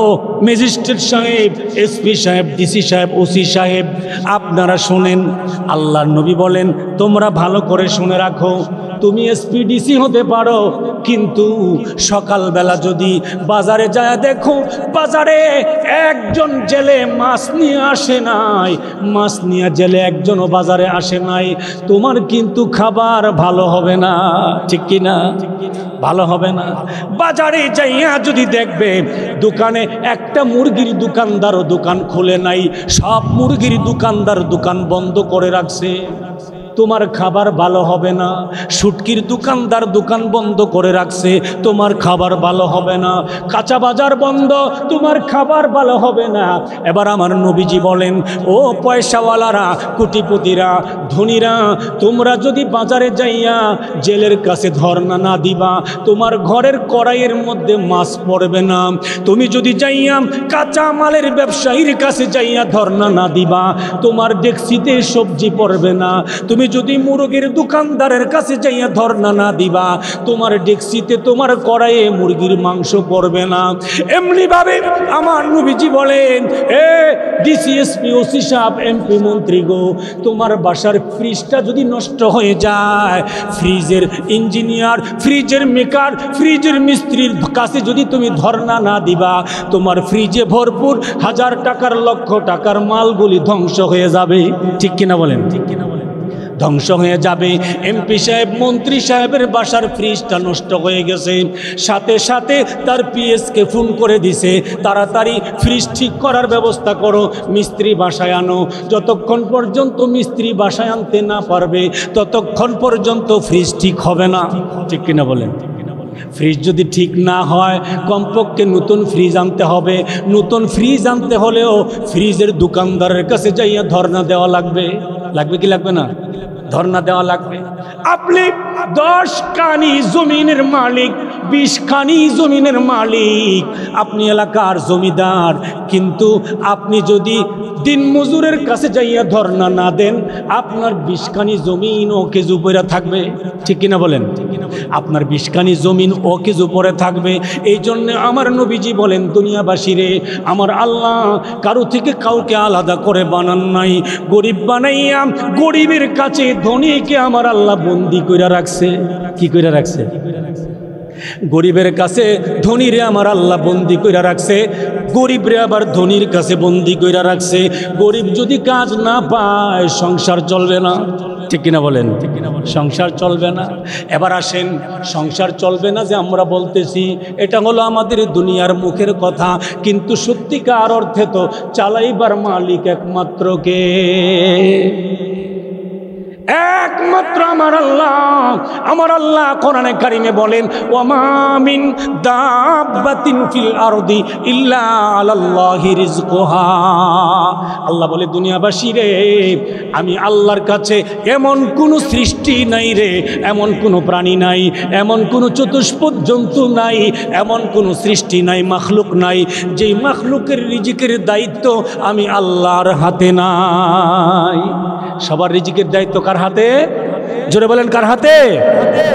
ম্যাজিস্ট্রেট সাহেব, এসপি সাহেব, ডিসি সাহেব, ওসি সাহেব, আপনারা শোনেন, আল্লাহর নবী বলেন তোমরা ভালো করে শুনে রাখো। তুমি এসপি ডিসি হতে পারো, কিন্তু সকালবেলা যদি বাজারে যায় দেখো বাজারে একজন জেলে মাছ নিয়ে আসে নাই, মাছ নিয়ে জেলে একজনও বাজারে আসে নাই, তোমার কিন্তু খাবার ভালো হবে না। ঠিক কিনা? ভালো হবে না। বাজারে যাইয়া যদি দেখবে দোকানে একটা মুরগির দোকানদারও দোকান খুলে নাই, সব মুরগির দোকানদার দোকান বন্ধ করে রাখছে, তোমার খাবার ভালো হবে না। শুটকির দোকানদার দোকান বন্ধ করে রাখছে, তোমার খাবার ভালো হবে না। কাঁচা বাজার বন্ধ, তোমার খাবার ভালো হবে না। এবার আমার নবীজি বলেন, ও পয়সাওয়ালারা, কোটিপতিরা, ধনীরা, তোমরা যদি বাজারে যাইয়া জেলের কাছে ধর্ণা না দিবা, তোমার ঘরের কড়াইয়ের মধ্যে মাছ পড়বে না। তুমি যদি যাইয়া কাঁচা মালের ব্যবসায়ীর কাছে যাইয়া ধর্ণা না দিবা, তোমার ডেকসিতে সবজি পড়বে না। তুমি যদি মুরগির দোকানদারের কাছে যাইয়া ধর্ণা না দিবা, তোমার ডেকসিতে, তোমার কড়াইয়ে মুরগির মাংস পড়বে না। এমনি ভাবে আমার নবীজি বলেন, এ ডিসিএসপি, ওসি সাহেব, এমপি, মন্ত্রী গো, তোমার বাসার ফ্রিজটা যদি নষ্ট হয়ে যায়, ফ্রিজের ইঞ্জিনিয়ার, ফ্রিজের মেকার, ফ্রিজের মিস্ত্রির কাছে যদি তুমি ধর্ণা না দিবা, তোমার ফ্রিজে ভরপুর হাজার টাকার, লক্ষ টাকার মালগুলি ধ্বংস হয়ে যাবে। ঠিক কিনা বলেন? ঠিক কিনা বলেন? ধ্বংস হয়ে যাবে। এমপি সাহেব, মন্ত্রী সাহেবের বাসার ফ্রিজটা নষ্ট হয়ে গেছে, সাথে সাথে তার পিএসকে ফোন করে দিছে, তাড়াতাড়ি ফ্রিজ ঠিক করার ব্যবস্থা করো, মিস্ত্রি বাসায় আনো। যতক্ষণ পর্যন্ত মিস্ত্রি বাসায় আনতে না পারবে, ততক্ষণ পর্যন্ত ফ্রিজ ঠিক হবে না। ঠিক কিনা বলেন? ফ্রিজ যদি ঠিক না হয়, কমপক্ষে নতুন ফ্রিজ আনতে হবে। নতুন ফ্রিজ আনতে হলেও ফ্রিজের দোকানদারের কাছে যাইয়া ধর্ণা দেওয়া লাগবে। লাগবে কি লাগবে না? ধর্ণা দেওয়া লাগবে। আপনি 10 কানি জমিনের মালিক, 20 কানি জমিনের মালিক, আপনি এলাকার জমিদার, কিন্তু আপনি যদি দিন মজুরের কাছে যাইয়া ধর্ণা না দেন, আপনার 20 কানি জমিন ওকেজ উপরে থাকবে। ঠিক কিনা বলেন? আপনার 20 কানি জমিন ওকেজ উপরে থাকবে। এই জন্য আমার নবীজি বলেন, দুনিয়াবাসী রে, আমার আল্লাহ কারো থেকে কাউকে আলাদা করে বানান নাই। গরিব বানাইয়া গরিবের কাছে ধনীকে আমার আল্লাহ বন্দি কইরা রাখছে। কি কইরা রাখছে? গরিবের কাছে ধনীরে আমার আল্লাহ বন্দি কইরা রাখছে, গরিবরে আবার ধনীর কাছে বন্দি কইরা রাখছে। গরিব যদি কাজ না পায়, সংসার চলবে না। ঠিক কিনা বলেন? সংসার চলবে না। এবার আসেন, সংসার চলবে না যে আমরা বলতেছি, এটা হলো আমাদের দুনিয়ার মুখের কথা, কিন্তু সত্যিকার অর্থে তো চালাইবার মালিক একমাত্র কে? একমাত্র আমার আল্লাহ। আমার আল্লাহ কোরআনে কারিমে বলেন, ওয়ামা মিন দাব্বাতিন ফিল আরদি ইল্লা আলাল্লাহি রিজকুহা। আল্লাহ বলে, দুনিয়াবাসী রে, আমি আল্লাহর কাছে এমন কোনো সৃষ্টি নাই রে, এমন কোনো প্রাণী নাই, এমন কোনো চতুষ্পদ জন্তু নাই, এমন কোনো সৃষ্টি নাই, মাখলুক নাই, যেই মাখলুকের রিজিকের দায়িত্ব আমি আল্লাহর হাতে নাই। সবার রিজিকের দায়িত্ব কার হাতে? জোরে বলেন, কার হাতে?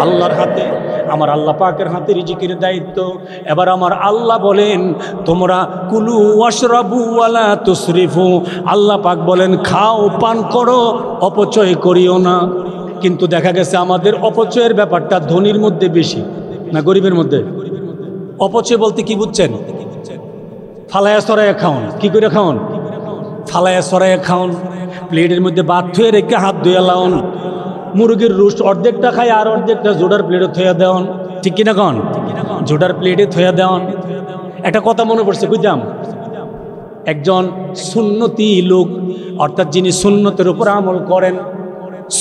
আল্লাহর হাতে। আমার আল্লাহ পাকের হাতে রিজিকের দায়িত্ব। এবার আমার আল্লাহ বলেন, তোমরা কুলু ওয়াশরাবু ওয়ালা তুসরিফু। আল্লাহ পাক বলেন, খাও, পান করো, অপচয় করিও না। কিন্তু দেখা গেছে আমাদের অপচয়ের ব্যাপারটা ধনীর মধ্যে বেশি না গরিবের মধ্যে? অপচয় বলতে কি বুঝছেন? ফালায়া সরাইয়া খাওন। কি করে খাওন? ফালায়া সরাইয়া খাওন। প্লেটের মধ্যে ভাত থুয়ে রেখে হাত ধুয়ে লাউন। মুরগির রোস্ট অর্ধেকটা খাই, আর অর্ধেকটা জোড়ার প্লেটে থুয়া দেওয়ান। ঠিক কিনা কন? জোড়ার প্লেটে থুয়া দেওয়ান। একটা কথা মনে পড়ছে, বুঝলাম, একজন সুন্নতি লোক, অর্থাৎ যিনি সুন্নতের উপর আমল করেন,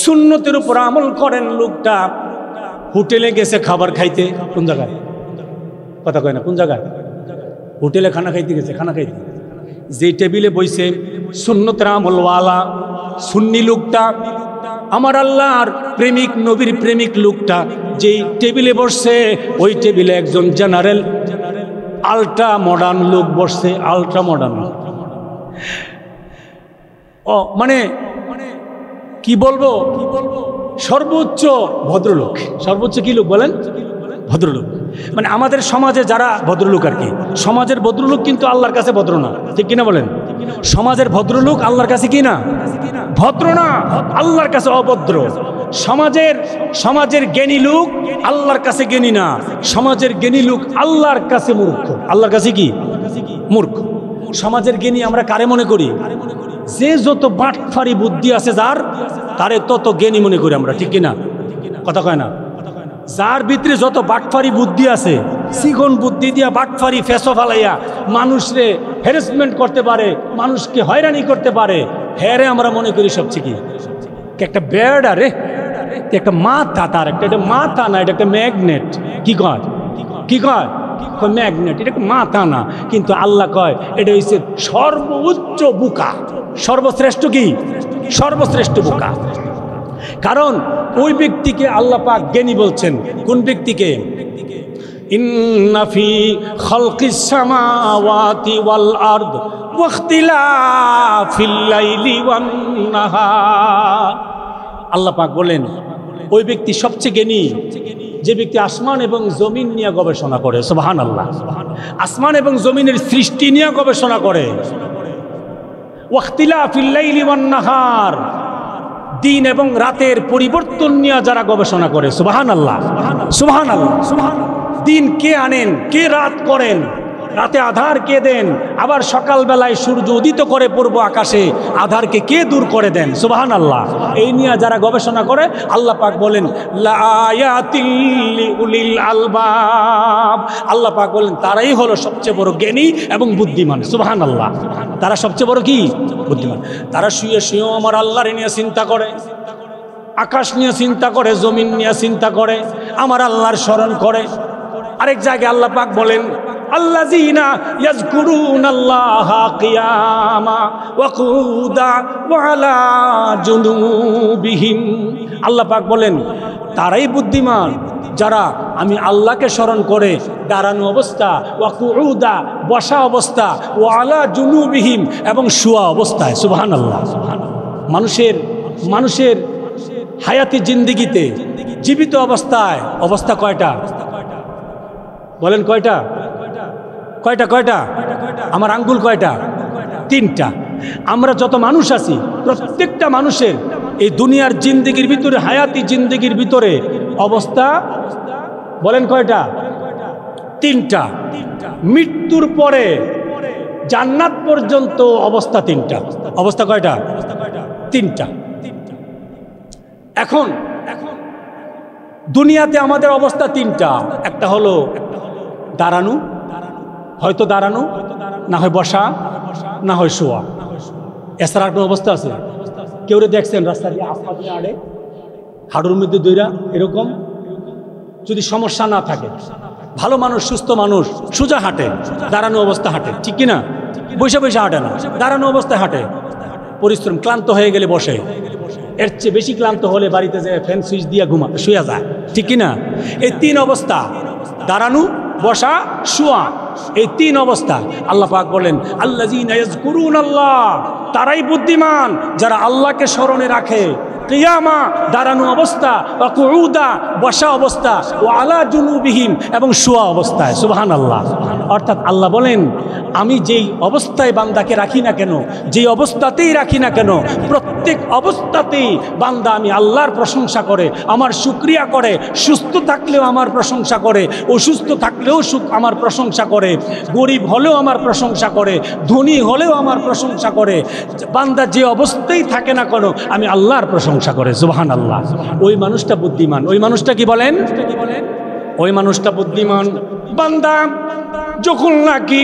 সুন্নতের উপর আমল করেন, লোকটা হোটেলে গেছে খাবার খাইতে। কোন জায়গায়? কথা কয় না, কোন জায়গায়? হোটেলে খানা খাইতে গেছে। খানা খাইতে যে টেবিলে বইছে সুন্নতের আমলওয়ালা সুন্নি লোকটা, আমার আল্লাহর প্রেমিক, নবীর প্রেমিক লোকটা যেই টেবিলে বসছে, ওই টেবিলে একজন জেনারেল আল্ট্রা মডার্ন লোক বসছে। আল্ট্রা মডার্ন, ও মানে কি বলবো, সর্বোচ্চ ভদ্রলোক। সর্বোচ্চ কি লোক বলেন? ভদ্রলোক। মানে আমাদের সমাজে যারা ভদ্রলোক আর কি, সমাজের ভদ্রলোক কিন্তু আল্লাহর কাছে ভদ্র না। ঠিক কিনা বলেন? সমাজের ভদ্রলোক আল্লাহর কাছে কি না? ভদ্র না, আল্লাহর কাছে অভদ্র। সমাজের জ্ঞানী লোক আল্লাহর কাছে জ্ঞানী না, সমাজের জ্ঞানী লোক আল্লাহর কাছে মূর্খ। আল্লাহর কাছে কি? মূর্খ। সমাজের জ্ঞানী আমরা কারে মনে করি? যে যত বাটফারি বুদ্ধি আছে যার, তারে তত জ্ঞানী মনে করি আমরা। ঠিক কিনা? কথা কয় না? যার ভিতরে যত বাটফারি বুদ্ধি আছে, সিগন বুদ্ধি দিয়া বাটফারি ফেসো ফালাইয়া মানুষরে হ্যারাসমেন্ট করতে পারে, মানুষকে হয়রানি করতে পারে, হ্যারে আমরা মনে করি সবচেয়ে কি একটা বেড়া রে, একটা মাথা, তার একটা মাথা না, এটা একটা ম্যাগনেট। কি কয়? কি কয়? ম্যাগনেট। এটা একটা মাথা না, কিন্তু আল্লাহ কয় এটা হচ্ছে সর্বোচ্চ বোকা, সর্বশ্রেষ্ঠ কি? সর্বশ্রেষ্ঠ বোকা। কারণ ওই ব্যক্তিকে আল্লাহ পাক জ্ঞানী বলছেন। কোন ব্যক্তিকে? ইন্না ফি খালকিস সামাওয়াতি ওয়াল আরদ ওয়া ইখতিলাফিল লাইলি ওয়ান নাহার। আল্লাহ পাক বলেন ওই ব্যক্তি সবচেয়ে জ্ঞানী যে ব্যক্তি আসমান এবং জমিন নিয়ে গবেষণা করে। সুবহানাল্লাহ। আসমান এবং জমিনের সৃষ্টি নিয়ে গবেষণা করে। ওয়া ইখতিলাফিল লাইলি ওয়ান নাহার, দিন এবং রাতের পরিবর্তন নিয়ে যারা গবেষণা করে। সুবহানাল্লাহ, সুবহানাল্লাহ। দিন কে আনেন, কে রাত করেন, রাতে আধার কে দেন, আবার সকালবেলায় সূর্য উদিত করে পূর্ব আকাশে, আধারকে কে দূর করে দেন। সুবহানাল্লাহ। এই নিয়ে যারা গবেষণা করে আল্লাহ পাক বলেন লায়াতিল লিউলিল আলবাব। আল্লাহ পাক বলেন তারাই হলো সবচেয়ে বড় জ্ঞানী এবং বুদ্ধিমান। সুবহানাল্লাহ। তারা সবচেয়ে বড় কি? বুদ্ধিমান। তারা শুয়ে শুয়েও আমার আল্লাহর নিয়ে চিন্তা করে, আকাশ নিয়ে চিন্তা করে, জমিন নিয়ে চিন্তা করে, আমার আল্লাহর স্মরণ করে। আরেক জায়গায় আল্লাহ পাক বলেন আল্লাযীনা ইয়াযকুরুনাল্লাহা কিয়ামা ওয়া কুউদা ওয়া আলা জুনুবিহিম। আল্লাহ পাক বলেন তারাই বুদ্ধিমান যারা আমি আল্লাহকে স্মরণ করে দাঁড়ানো অবস্থা, ওয়া কুউদা বসা অবস্থা, ওয়া আলা জুনুবিহিম এবং শুয়া অবস্থায়। সুবহানাল্লাহ। মানুষের হায়াতি জিন্দেগিতে জীবিত অবস্থায় অবস্থা কয়টা? বলেন কয়টা? কয়টা? কয়টা? আমার আঙ্গুল কয়টা? 3টা। আমরা যত মানুষ আছি প্রত্যেকটা মানুষের এই দুনিয়ার জিন্দেগির ভিতরে, হায়াতি জিন্দেগির ভিতরে অবস্থা বলেন কয়টা? 3টা। মৃত্যুর পরে জান্নাত পর্যন্ত অবস্থা 3টা। অবস্থা কয়টা? 3টা। এখন দুনিয়াতে আমাদের অবস্থা 3টা। একটা হলো দাঁড়ানো, হয়তো দাঁড়ানো, না হয় বসা, না হয় শোয়া। এছাড়া একটা অবস্থা আছে, কেউ দেখছেন রাস্তা দিয়ে আফা দিয়ে আড়ে, হাড়ুর মধ্যে দইরা এরকম, যদি সমস্যা না থাকে, ভালো মানুষ, সুস্থ মানুষ সোজা হাঁটে, দাঁড়ানো অবস্থা হাঁটে, ঠিক কিনা? বসে বসে হাঁটে না, দাঁড়ানো অবস্থায় হাঁটে। পরিশ্রম, ক্লান্ত হয়ে গেলে বসে, এর চেয়ে বেশি ক্লান্ত হলে বাড়িতে যে ফ্যান সুইচ দিয়ে শুয়ে যায়, ঠিক কিনা? এই 3 অবস্থা, দাঁড়ানো, বসা, শোয়া, এই 3 অবস্থা। আল্লাহ পাক বলেন আল্লাযীনা ইয়াযকুরুনাল্লাহ, তারাই বুদ্ধিমান যারা আল্লাহকে স্মরণে রাখে, কিয়ামা দাঁড়ানো অবস্থা, ওয়া কুউদা বসা অবস্থা, ওয়া আলা জুনুবিহিম এবং শোয়া অবস্থায়। সুবহানাল্লাহ। অর্থাৎ আল্লাহ বলেন আমি যেই অবস্থায় বান্দাকে রাখি না কেন, যেই অবস্থাতেই রাখি না কেন, প্রত্যেক অবস্থাতেই বান্দা আমি আল্লাহর প্রশংসা করে, আমার শুকরিয়া করে, সুস্থ থাকলেও আমার প্রশংসা করে, অসুস্থ থাকলেও আমার প্রশংসা করে, গরিব হলেও আমার প্রশংসা করে, ধনী হলেও আমার প্রশংসা করে। বান্দা যে অবস্থায় থাকে না কেন আমি আল্লাহর প্রশংসা করে। সুবহানাল্লাহ। ওই মানুষটা বুদ্ধিমান। ওই মানুষটা কি বলেন? ওই মানুষটা বুদ্ধিমান। বান্দা যখন নাকি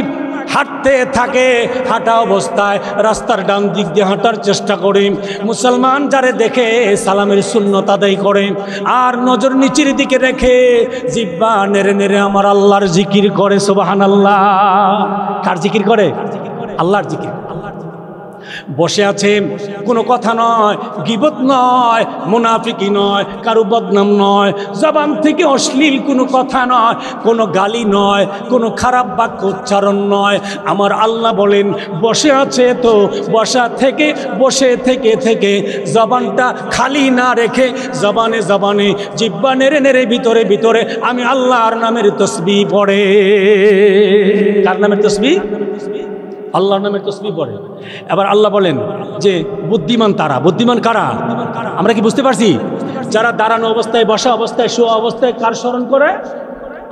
হাঁটতে থাকে, হাঁটা অবস্থায় রাস্তার ডান দিক দিয়ে হাঁটার চেষ্টা করে, মুসলমান যারে দেখে সালামের সুন্নত আদায় করে, আর নজর নিচের দিকে রেখে জিহ্বা নেড়ে নেড়ে আমার আল্লাহর জিকির করে। সুবহানাল্লাহ। কার জিকির করে? আল্লাহর জিকির। বসে আছে, কোনো কথা নয়, গীবত নয়, মুনাফিকি নয়, কারো বদনাম নয়, জবান থেকে অশ্লীল কোনো কথা নয়, কোনো গালি নয়, কোনো খারাপ বাক্য উচ্চারণ নয়। আমার আল্লাহ বলেন বসে আছে তো বসে থেকে জবানটা খালি না রেখে জবানে জিহ্বা নেড়ে নেড়ে ভিতরে আমি আল্লাহর নামের তসবিহ পড়ে। কার নামের তসবিহ? আল্লাহর নামের তসবিহ পড়ে। এবার আল্লাহ বলেন যে বুদ্ধিমান তারা। বুদ্ধিমান কারা? আমরা কি বুঝতে পারছি? যারা দাঁড়ানো অবস্থায়, বসা অবস্থায়, শোয়া অবস্থায় কার স্মরণ করে?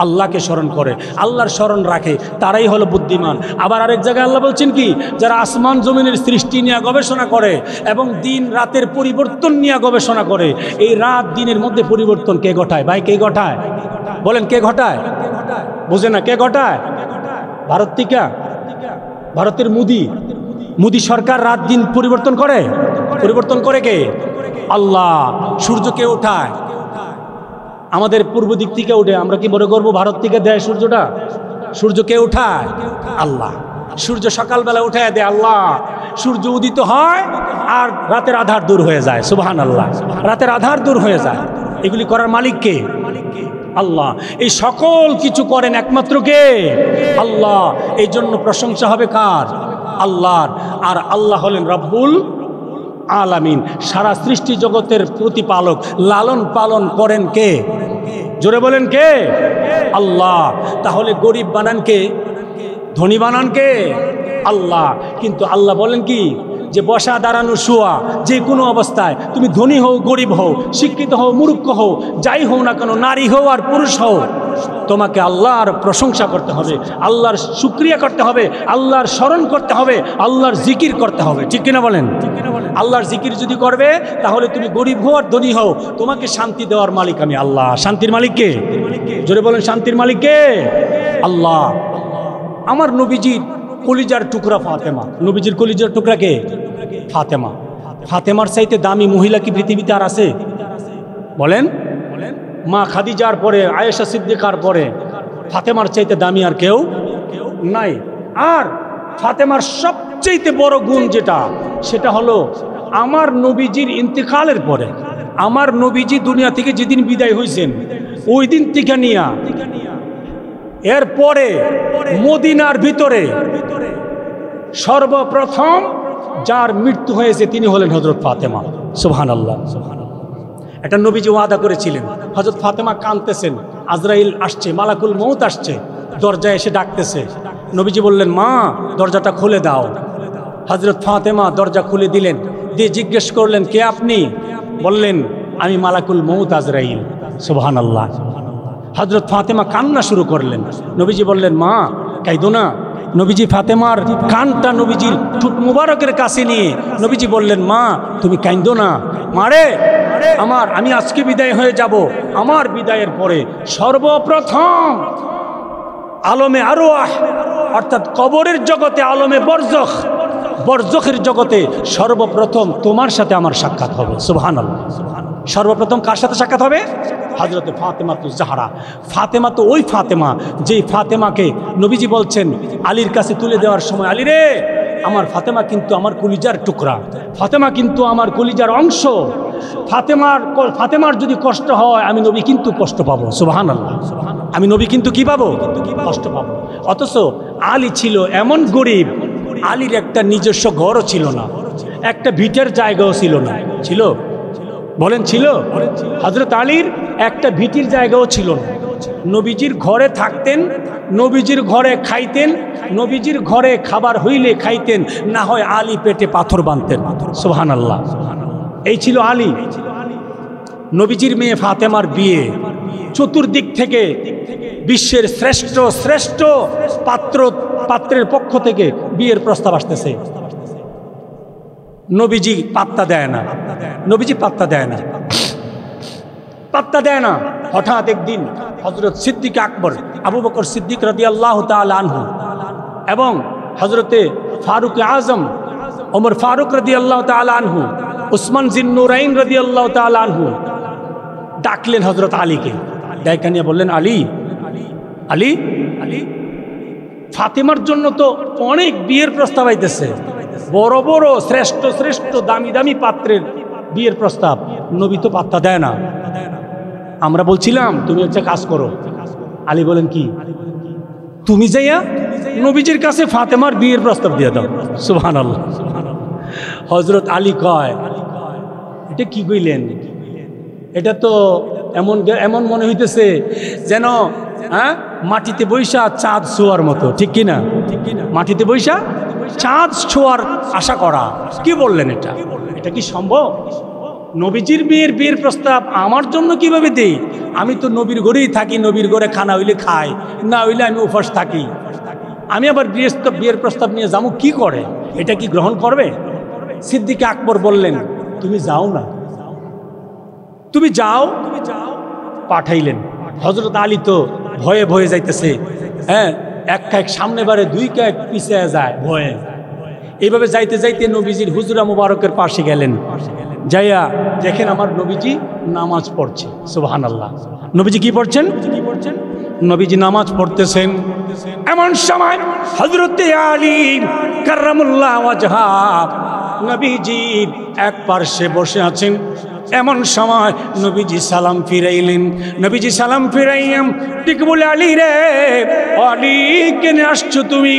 আল্লাহকে স্মরণ করে, আল্লাহর স্মরণ রাখে, তারাই হলো বুদ্ধিমান। আবার আরেক জায়গায় আল্লাহ বলছেন কি, যারা আসমান জমিনের সৃষ্টি নিয়ে গবেষণা করে এবং দিন রাতের পরিবর্তন নিয়ে গবেষণা করে। এই রাত দিনের মধ্যে পরিবর্তন কে ঘটায়? ভাই কে ঘটায়? বলেন কে ঘটায়? বুঝে না কে ঘটায়? ভারত থেকে, ভারতের মোদি সরকার রাত দিন পরিবর্তন করে। পরিবর্তন করে কে? আল্লাহ। সূর্যকে ওঠায়, আমাদের পূর্ব দিক থেকে উঠে, আমরা কি মনে করবো ভারত থেকে দেয় সূর্যটা? সূর্য কে উঠায়? আল্লাহ। সূর্য সকালবেলা উঠায় দেয় আল্লাহ। সূর্য উদিত হয় আর রাতের আধার দূর হয়ে যায়। সুবহানাল্লাহ। রাতের আধার দূর হয়ে যায়। এগুলি করার মালিক কে? আল্লাহ। এই সকল কিছু করেন একমাত্র কে? আল্লাহ। এই জন্য প্রশংসা হবে কার? আল্লাহর। আর আল্লাহ হলেন রব্বুল আলামিন, সারা সৃষ্টি জগতের প্রতিপালক। লালন পালন করেন কে? জোরে বলেন কে? আল্লাহ। তাহলে গরিব বানান কে? ধনী বানান কে? আল্লাহ। কিন্তু আল্লাহ বলেন কি, যে বসা দাঁড়ানো শোয়া যে কোনো অবস্থায়, তুমি ধনী হও গরিব হও, শিক্ষিত হও মূর্খ হও, যাই হও না কেন, নারী হও আর পুরুষ হও, তোমাকে আল্লাহর প্রশংসা করতে হবে, আল্লাহর শুকরিয়া করতে হবে, আল্লাহর স্মরণ করতে হবে, আল্লাহর জিকির করতে হবে। ঠিক কিনা বলেন? আল্লাহর জিকির যদি করবে তাহলে তুমি গরিব হও আর ধনী হও, তোমাকে শান্তি দেওয়ার মালিক আমি আল্লাহ। শান্তির মালিক কে? জোরে বলেন, শান্তির মালিক কে? আল্লাহ। আমার নবীজির কলিজার টুকরা ফাতেমা। নবীজির কলিজার টুকরা কে? ফাতেমা। ফাতেমার চাইতে দামি মহিলা কি পৃথিবীতে আর আছে? বলেন। মা খাদিজার পরে, আয়েশা সিদ্দিকার পরে ফাতেমার চাইতে দামি আর কেউ নাই। আর ফাতেমার সবচেয়ে বড় গুণ যেটা, সেটা হলো আমার নবীজির ইন্তেকালের পরে, আমার নবীজি দুনিয়া থেকে যেদিন বিদায় হয়েছেন ওই দিন থেকে নিয়া এরপরে মদিনার ভিতরে সর্বপ্রথম যার মৃত্যু হয়েছে তিনি হলেন হযরত ফাতেমা। সুবহানাল্লাহ। একটা নবীজি ওয়াদা করেছিলেন, হযরত ফাতেমা কাঁদতেছেন, আজরাইল আসছে, মালাকুল মউত আসছে, দরজায় এসে ডাকতেছে। নবীজি বললেন, মা দরজাটা খুলে দাও। হযরত ফাতেমা দরজা খুলে দিলেন, দিয়ে জিজ্ঞেস করলেন, কে আপনি? বললেন, আমি মালাকুল মউত আজরাইল। সুবহানাল্লাহ। হযরত ফাতেমা কান্না শুরু করলেন। নবীজি বললেন, মা কাঁদো না। নবীজি ফাতেমার কানটা নবীজির ঠোঁট মুবারকের কাছে নিয়ে নবীজি বললেন, মা তুমি কাঁদো না। মারে আমার, আমি আজকে বিদায় হয়ে যাব, আমার বিদায়ের পরে সর্বপ্রথম আলমে আরওয়াহ অর্থাৎ কবরের জগতে, আলমে বরজখ, বরজখের জগতে সর্বপ্রথম তোমার সাথে আমার সাক্ষাৎ হবে। সুবহানাল্লাহ। সর্বপ্রথম কার সাথে সাক্ষাৎ হবে? হযরতে ফাতেমা জাহরা। ফাতেমা তো ওই ফাতেমা যেই ফাতেমাকে নবীজি বলছেন আলীর কাছে তুলে দেওয়ার সময়, আলী রে, আমার ফাতেমা কিন্তু আমার কলিজার টুকরা, ফাতেমা কিন্তু আমার কলিজার অংশ, ফাতেমার যদি কষ্ট হয় আমি নবী কিন্তু কষ্ট পাবো। সুবহানাল্লাহ। আমি নবী কিন্তু কি পাবো? কষ্ট পাবো। অথচ আলী ছিল এমন গরিব, আলীর একটা নিজস্ব ঘরও ছিল না, একটা ভিটের জায়গাও ছিল না। ছিল? বলেন ছিল? হযরত আলীর একটা ভিটির জায়গাও ছিল না। নবীজির ঘরে থাকতেন, নবীজির ঘরে খাইতেন, নবীজির ঘরে খাবার হইলে খাইতেন, না হয় আলী পেটে পাথর বাঁধতেন। সুবহানাল্লাহ। এই ছিল আলী। নবীজির মেয়ে ফাতেমার বিয়ে, চতুর্দিক থেকে বিশ্বের শ্রেষ্ঠ শ্রেষ্ঠ পাত্রের পক্ষ থেকে বিয়ের প্রস্তাব আসতেছে। নবীজি পাত্তা দেয় না, নবীজি পাত্তা দেয় না, পাত্তা দেয় না। হঠাৎ একদিন হযরত সিদ্দিক আকবর, আবু বকর সিদ্দিক রাদিয়াল্লাহু তাআলা আনহু এবং হযরতে ফারুক আজম ওমর ফারুক রাদিয়াল্লাহু তাআলা আনহু, উসমান জিন্নুরাইন রাদিয়াল্লাহু তাআলা আনহু ডাকলেন হযরত আলীকে। ডাইকা নিয়ে বললেন, আলী, আলী, আলী, ফাতেমার জন্য তো অনেক বিয়ের প্রস্তাব আইতেছে, বড় বড় শ্রেষ্ঠ শ্রেষ্ঠ দামি দামি পাত্রের বিয়ের প্রস্তাব, নবী তো পাত্তা দেয় না। আমরা বলছিলাম তুমি হচ্ছে কাজ করো। আলী বলেন, কি? তুমি যাইয়া নবীজির কাছে ফাতেমার বিয়ের প্রস্তাব দিয়ে দাও। সুবহানাল্লাহ। হযরত আলী কয়, এটা কি কইলেন? এটা তো এমন এমন মনে হইতেছে যেন মাটিতে বৈশা চাঁদ ছোঁয়ার মতো। ঠিক কিনা? মাটিতে বৈশা চাঁদ ছোঁয়ার আশা করা। কি বললেন এটা? এটা কি সম্ভব? নবীজির বিয়ের প্রস্তাব আমার জন্য কিভাবে দেই? আমি তো নবীর ঘরেই থাকি, নবীর ঘরে খানা হইলে খাই, না হইলে আমি উপবাস থাকি। আমি আবার বিয়ের প্রস্তাব নিয়ে যাবো কি করে? এটা কি গ্রহণ করবে? সিদ্দিক আকবর বললেন, তুমি যাও না, তুমি যাও। পাঠাইলেন। হযরত আলী তো ভয়ে ভয়ে যাইতেছে। হ্যাঁ, এক কায়েক সামনে বাড়ে, দুই কায়েক পিছিয়ে যায় ভয়ে। এইভাবে যাইতে যাইতে নবীজির হুজরা মুবারকের পাশে গেলেন। যাইয়া দেখেন আমার নবীজি নামাজ পড়ছে। সুবহানাল্লাহ। নবীজি কি পড়ছেন? নবীজি নামাজ পড়তেছেন। এমন সময় হযরতে আলী কাররামুল্লাহ ওয়াজহা নবীজির এক পার্শ্বে বসে আছেন। এমন সময় নবীজি সালাম ফিরাইলেন। নবীজি সালাম ফিরাইয়াম ঠিক বলে, আলী রে, আলী কেন আসছো তুমি?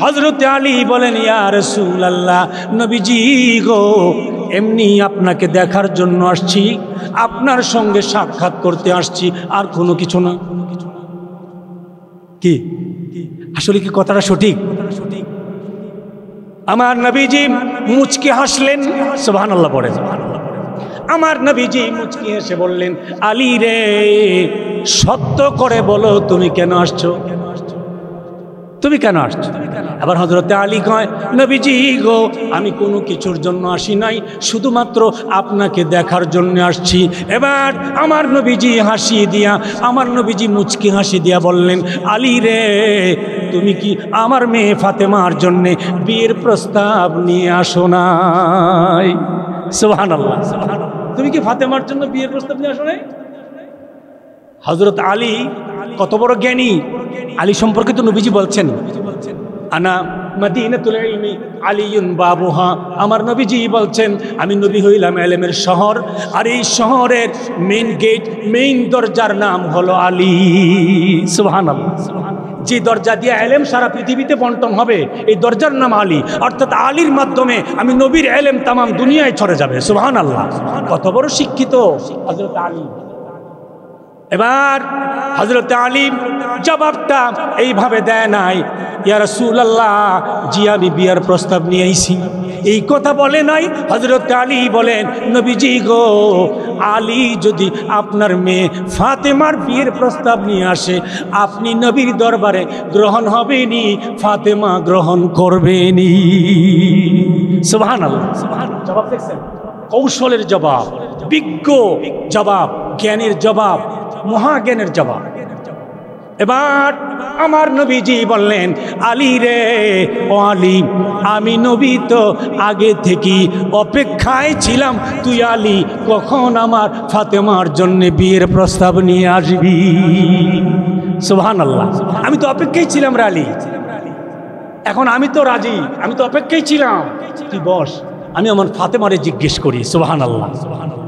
হযরতে আলী বলেন, ইয়া রাসূলুল্লাহ, নবীজি গো, এমনি আপনাকে দেখার জন্য আসছি, আপনার সঙ্গে সাক্ষাৎ করতে আসছি, আর কোনো কিছু না। কি আসলে কি কথাটা সঠিক? আমার নবীজি মুচকি হাসলেন। সুবহানাল্লাহ পড়ে। আমার নবীজি মুচকি হেসে বললেন, আলী রে, সত্য করে বলো তুমি কেন আসছো? তুমি কেন আসছো? আবার হযরতে আলী কয়, নবীজি গো, আমি কোনো কিছুর জন্য আসি নাই, শুধুমাত্র আপনাকে দেখার জন্য আসছি। এবার আমার নবীজি হাসি দিয়া, আমার নবীজি মুচকি হাসি দিয়া বললেন, আলী রে, তুমি কি আমার মেয়ে ফাতেমার জন্যে বিয়ের প্রস্তাব নিয়ে আসো নাই? সুবহানাল্লাহ। তুমি কি ফাতেমার জন্য বিয়ের প্রস্তাব নিয়ে আসো নাই? হযরত আলী কত বড় জ্ঞানী! আলী সম্পর্কে তো নবীজি বলছেন, আনা মদিনাতুল ইলমি আলিয়ুন বাবুহা। আমার নবীজি বলছেন, আমি নবী হইলাম ইলমের শহর, আর এই শহরের মেইন গেট, মেইন দরজার নাম হলো আলী। সুবহানাল্লাহ। যে দরজা দিয়ে ইলম সারা পৃথিবীতে বন্টন হবে, এই দরজার নাম আলী। অর্থাৎ আলীর মাধ্যমে আমি নবীর ইলম তাম দুনিয়ায় ছড়ে যাবে। সুবহানাল্লাহ। কত বড় শিক্ষিত হযরত আলী! এবার হযরত আলী জবাবটা এইভাবে দেয় নাই, ইয়া রাসূলুল্লাহ, জি আমি বিয়ার প্রস্তাব নিয়ে আইছি, এই কথা বলে নাই। হযরত আলী বলেন, নবীজি গো, আলী যদি আপনার মেয়ে ফাতেমার বিয়ের প্রস্তাব নিয়ে আসে, আপনি নবীর দরবারে গ্রহণ হবেনি, ফাতেমা গ্রহণ করবেনি। সুবহানাল্লাহ। জবাব দেখছেন? কৌশলের জবাব, বিজ্ঞ জবাব, জ্ঞানের জবাব, মহাজ্ঞানের জবাব। এবার আমার নবীজি বললেন, আলী রে, ও আলী, আমি নবী তো আগে থেকে অপেক্ষায় ছিলাম, তুই আলী কখন আমার ফাতেমার জন্য বিয়ের প্রস্তাব নিয়ে আসবি। সুবহানাল্লাহ। আমি তো অপেক্ষায় ছিলাম রে আলী, এখন আমি তো রাজি, আমি তো অপেক্ষায় ছিলাম, তুই বস, আমি আমার ফাতেমারে জিজ্ঞেস করি। সুবহানাল্লাহ।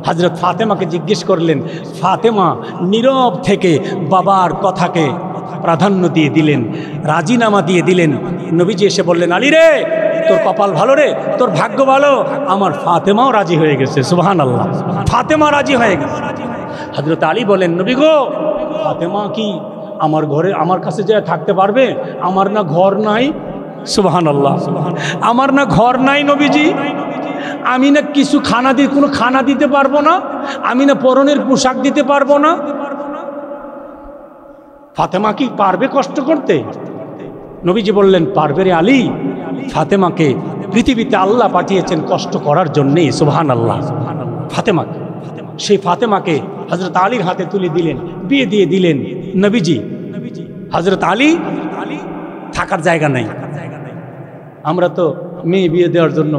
হযরত ফাতেমাকে জিজ্ঞেস করলেন। ফাতেমা নীরব থেকে বাবার কথাকে প্রাধান্য দিয়ে দিলেন, রাজিনামা দিয়ে দিলেন। নবীজি এসে বললেন, আলী রে, তোর কপাল ভালো রে, তোর ভাগ্য ভালো, আমার ফাতেমাও রাজি হয়ে গেছে। সুবহানাল্লাহ। ফাতেমা রাজি হয়ে গেছে। হযরত আলী বলেন, নবী গো, ফাতেমা কি আমার ঘরে, আমার কাছে যে থাকতে পারবে? আমার না ঘর নাই। সুবহানাল্লাহ। আমার না ঘর নাই নবীজি, আমি না কিছু খানা দিয়ে, কোনো খানা দিতে পারবো না, আমি না পরনের পোশাক দিতে পারবো না। ফাতেমা কি পারবে কষ্ট করতে? নবীজি বললেন, পারবে রে আলী, ফাতেমাকে পৃথিবীতে আল্লাহ পাঠিয়েছেন কষ্ট করার জন্যেই। সুবহানাল্লাহ। ফাতেমাকে, সেই ফাতেমাকে হযরত আলীর হাতে তুলে দিলেন, বিয়ে দিয়ে দিলেন নবীজি। হযরত আলী থাকার জায়গা নাই। আমরা তো মেয়ে বিয়ে দেওয়ার জন্য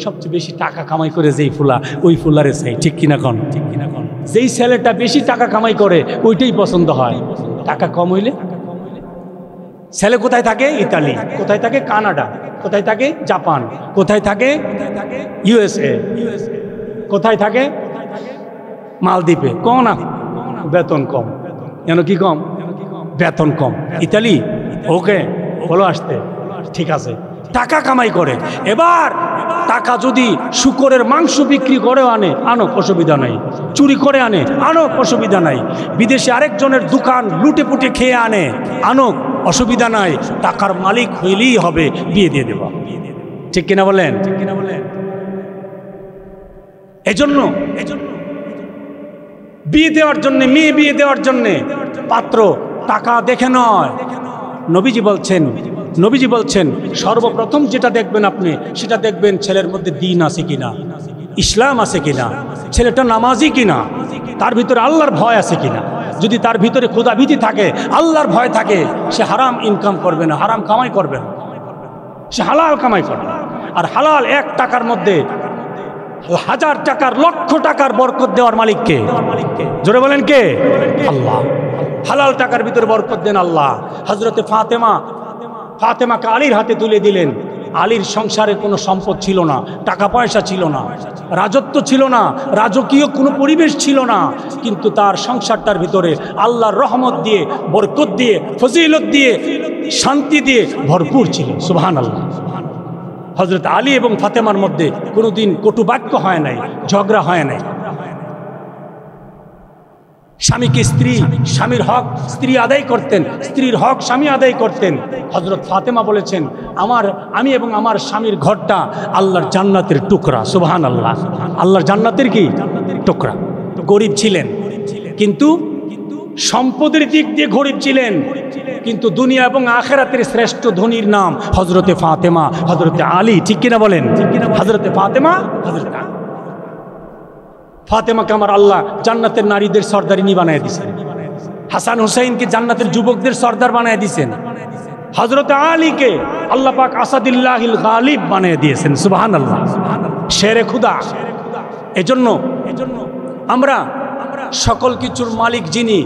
সবচেয়ে বেশি টাকা কামাই করে যেই ফুলা, ওই ফুলারে চাই, ঠিক কিনা কন? যেই ছেলেটা বেশি টাকা কামাই করে ওইটাই পছন্দ হয়। টাকা কম হইলে ছেলে কোথায় থাকে? ইতালি। কোথায় থাকে? কানাডা। কোথায় থাকে? জাপান। কোথায় থাকে? ইউএসএ। কোথায় থাকে? মালদ্বীপে। কোন বেতন কম। কেন কি কম? বেতন কম। ইতালি, ওকে বলো আসতে, ঠিক আছে, টাকা কামাই করে। এবার টাকা যদি শুকরের মাংস বিক্রি করে আনে, আনো, অসুবিধা নাই। চুরি করে আনে, আনো, অসুবিধা নাই। বিদেশে আরেকজনের দোকান লুটে পুটে খেয়ে আনে, আনো, অসুবিধা নাই। টাকার মালিক হইলেই হবে, বিয়ে দিয়ে দেব। ঠিক কিনা বলেন? এজন্য বিয়ে দেওয়ার জন্য, মেয়ে বিয়ে দেওয়ার জন্য পাত্র টাকা দেখে নয়। নবীজি বলছেন সর্বপ্রথম যেটা দেখবেন আপনি, সেটা দেখবেন ছেলের মধ্যে দ্বীন আছে কিনা, ইসলাম আছে কিনা, ছেলেটা নামাজি কিনা, তার ভিতরে আল্লাহর ভয় আছে কিনা। যদি তার ভিতরে খোদাভীতি থাকে, আল্লাহর ভয় থাকে, সে হারাম ইনকাম করবে না, হারাম কামাই করবে না, সে হালাল কামাই করবে। আর হালাল 1 টাকার মধ্যে হাজার টাকার লক্ষ টাকার বরকত দেওয়ার মালিক কে? জোরে বলেন কে? আল্লাহ। হালাল টাকার ভিতরে বরকত দেন আল্লাহ। হযরতে ফাতেমাকে আলীর হাতে তুলে দিলেন। আলীর সংসারে কোনো সম্পদ ছিল না, টাকা পয়সা ছিল না, রাজত্ব ছিল না, রাজকীয় কোনো পরিবেশ ছিল না, কিন্তু তার সংসারটার ভিতরে আল্লাহর রহমত দিয়ে, বরকত দিয়ে, ফজিলত দিয়ে, শান্তি দিয়ে ভরপুর ছিল। সুবহানাল্লাহ। হযরত আলী এবং ফাতেমার মধ্যে কোনোদিন কটু বাক্য হয় নাই, ঝগড়া হয় নাই। স্বামীকে স্বামীর হক স্ত্রী আদায় করতেন, স্ত্রীর হক স্বামী আদায় করতেন। হযরত ফাতেমা বলেছেন, আমি এবং আমার স্বামীর ঘরটা আল্লাহর জান্নাতের টুকরা। সুবহানাল্লাহ। আল্লাহর জান্নাতের কি টুকরা। গরিব ছিলেন, কিন্তু সম্পদের দিক দিয়ে গরিব ছিলেন, কিন্তু দুনিয়া এবং আখিরাতের শ্রেষ্ঠ ধনীর নাম হযরতে ফাতেমা, হযরতে আলী। ঠিক কিনা বলেন? হযরতে ফাতেমা, হযরতে আলী। ফাতেমাকে আমার আল্লাহ জান্নাতের নারীদের সর্দারিনী বানিয়ে দিয়েছেন। হাসান হুসাইনকে জান্নাতের যুবকদের সর্দার বানিয়ে দিয়েছেন। হযরতে আলীকে আল্লাহ পাক আসাদুল্লাহিল গালিব বানিয়ে দিয়েছেন। সুবহানাল্লাহ। শেরে খুদা। এজন্য আমরা সকল কিছুর মালিক যিনি,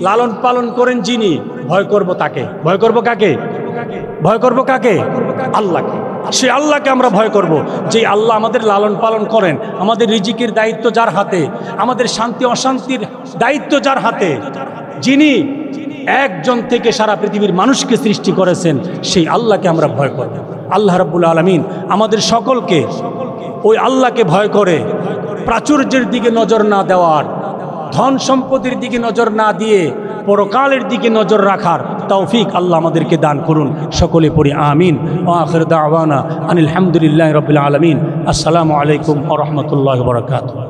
লালন পালন করেন যিনি, ভয় করব তাকে। ভয় করব কাকে? ভয় করব কাকে? আল্লাহকে। সে আল্লাহকে আমরা ভয় করব, যে আল্লাহ আমাদের লালন পালন করেন, আমাদের রিজিকের দায়িত্ব যার হাতে, আমাদের শান্তি অশান্তির দায়িত্ব যার হাতে, যিনি একজন থেকে সারা পৃথিবীর মানুষকে সৃষ্টি করেছেন, সেই আল্লাহকে আমরা ভয় করব। আল্লাহ রাব্বুল আলামিন আমাদের সকলকে ওই আল্লাহকে ভয় করে প্রাচুর্যের দিকে নজর না দেওয়ার, ধন সম্পদের দিকে নজর না দিয়ে পরকালের দিকে নজর রাখার তৌফিক আল্লাহ আমাদেরকে দান করুন। সকলে পড়ি আমিন। ওয়া আখির দাওয়ানা আনিল হামদুলিল্লাহি রাব্বিল আলামিন। আসসালামু আলাইকুম ওয়া রাহমাতুল্লাহি ওয়া বারাকাতুহু।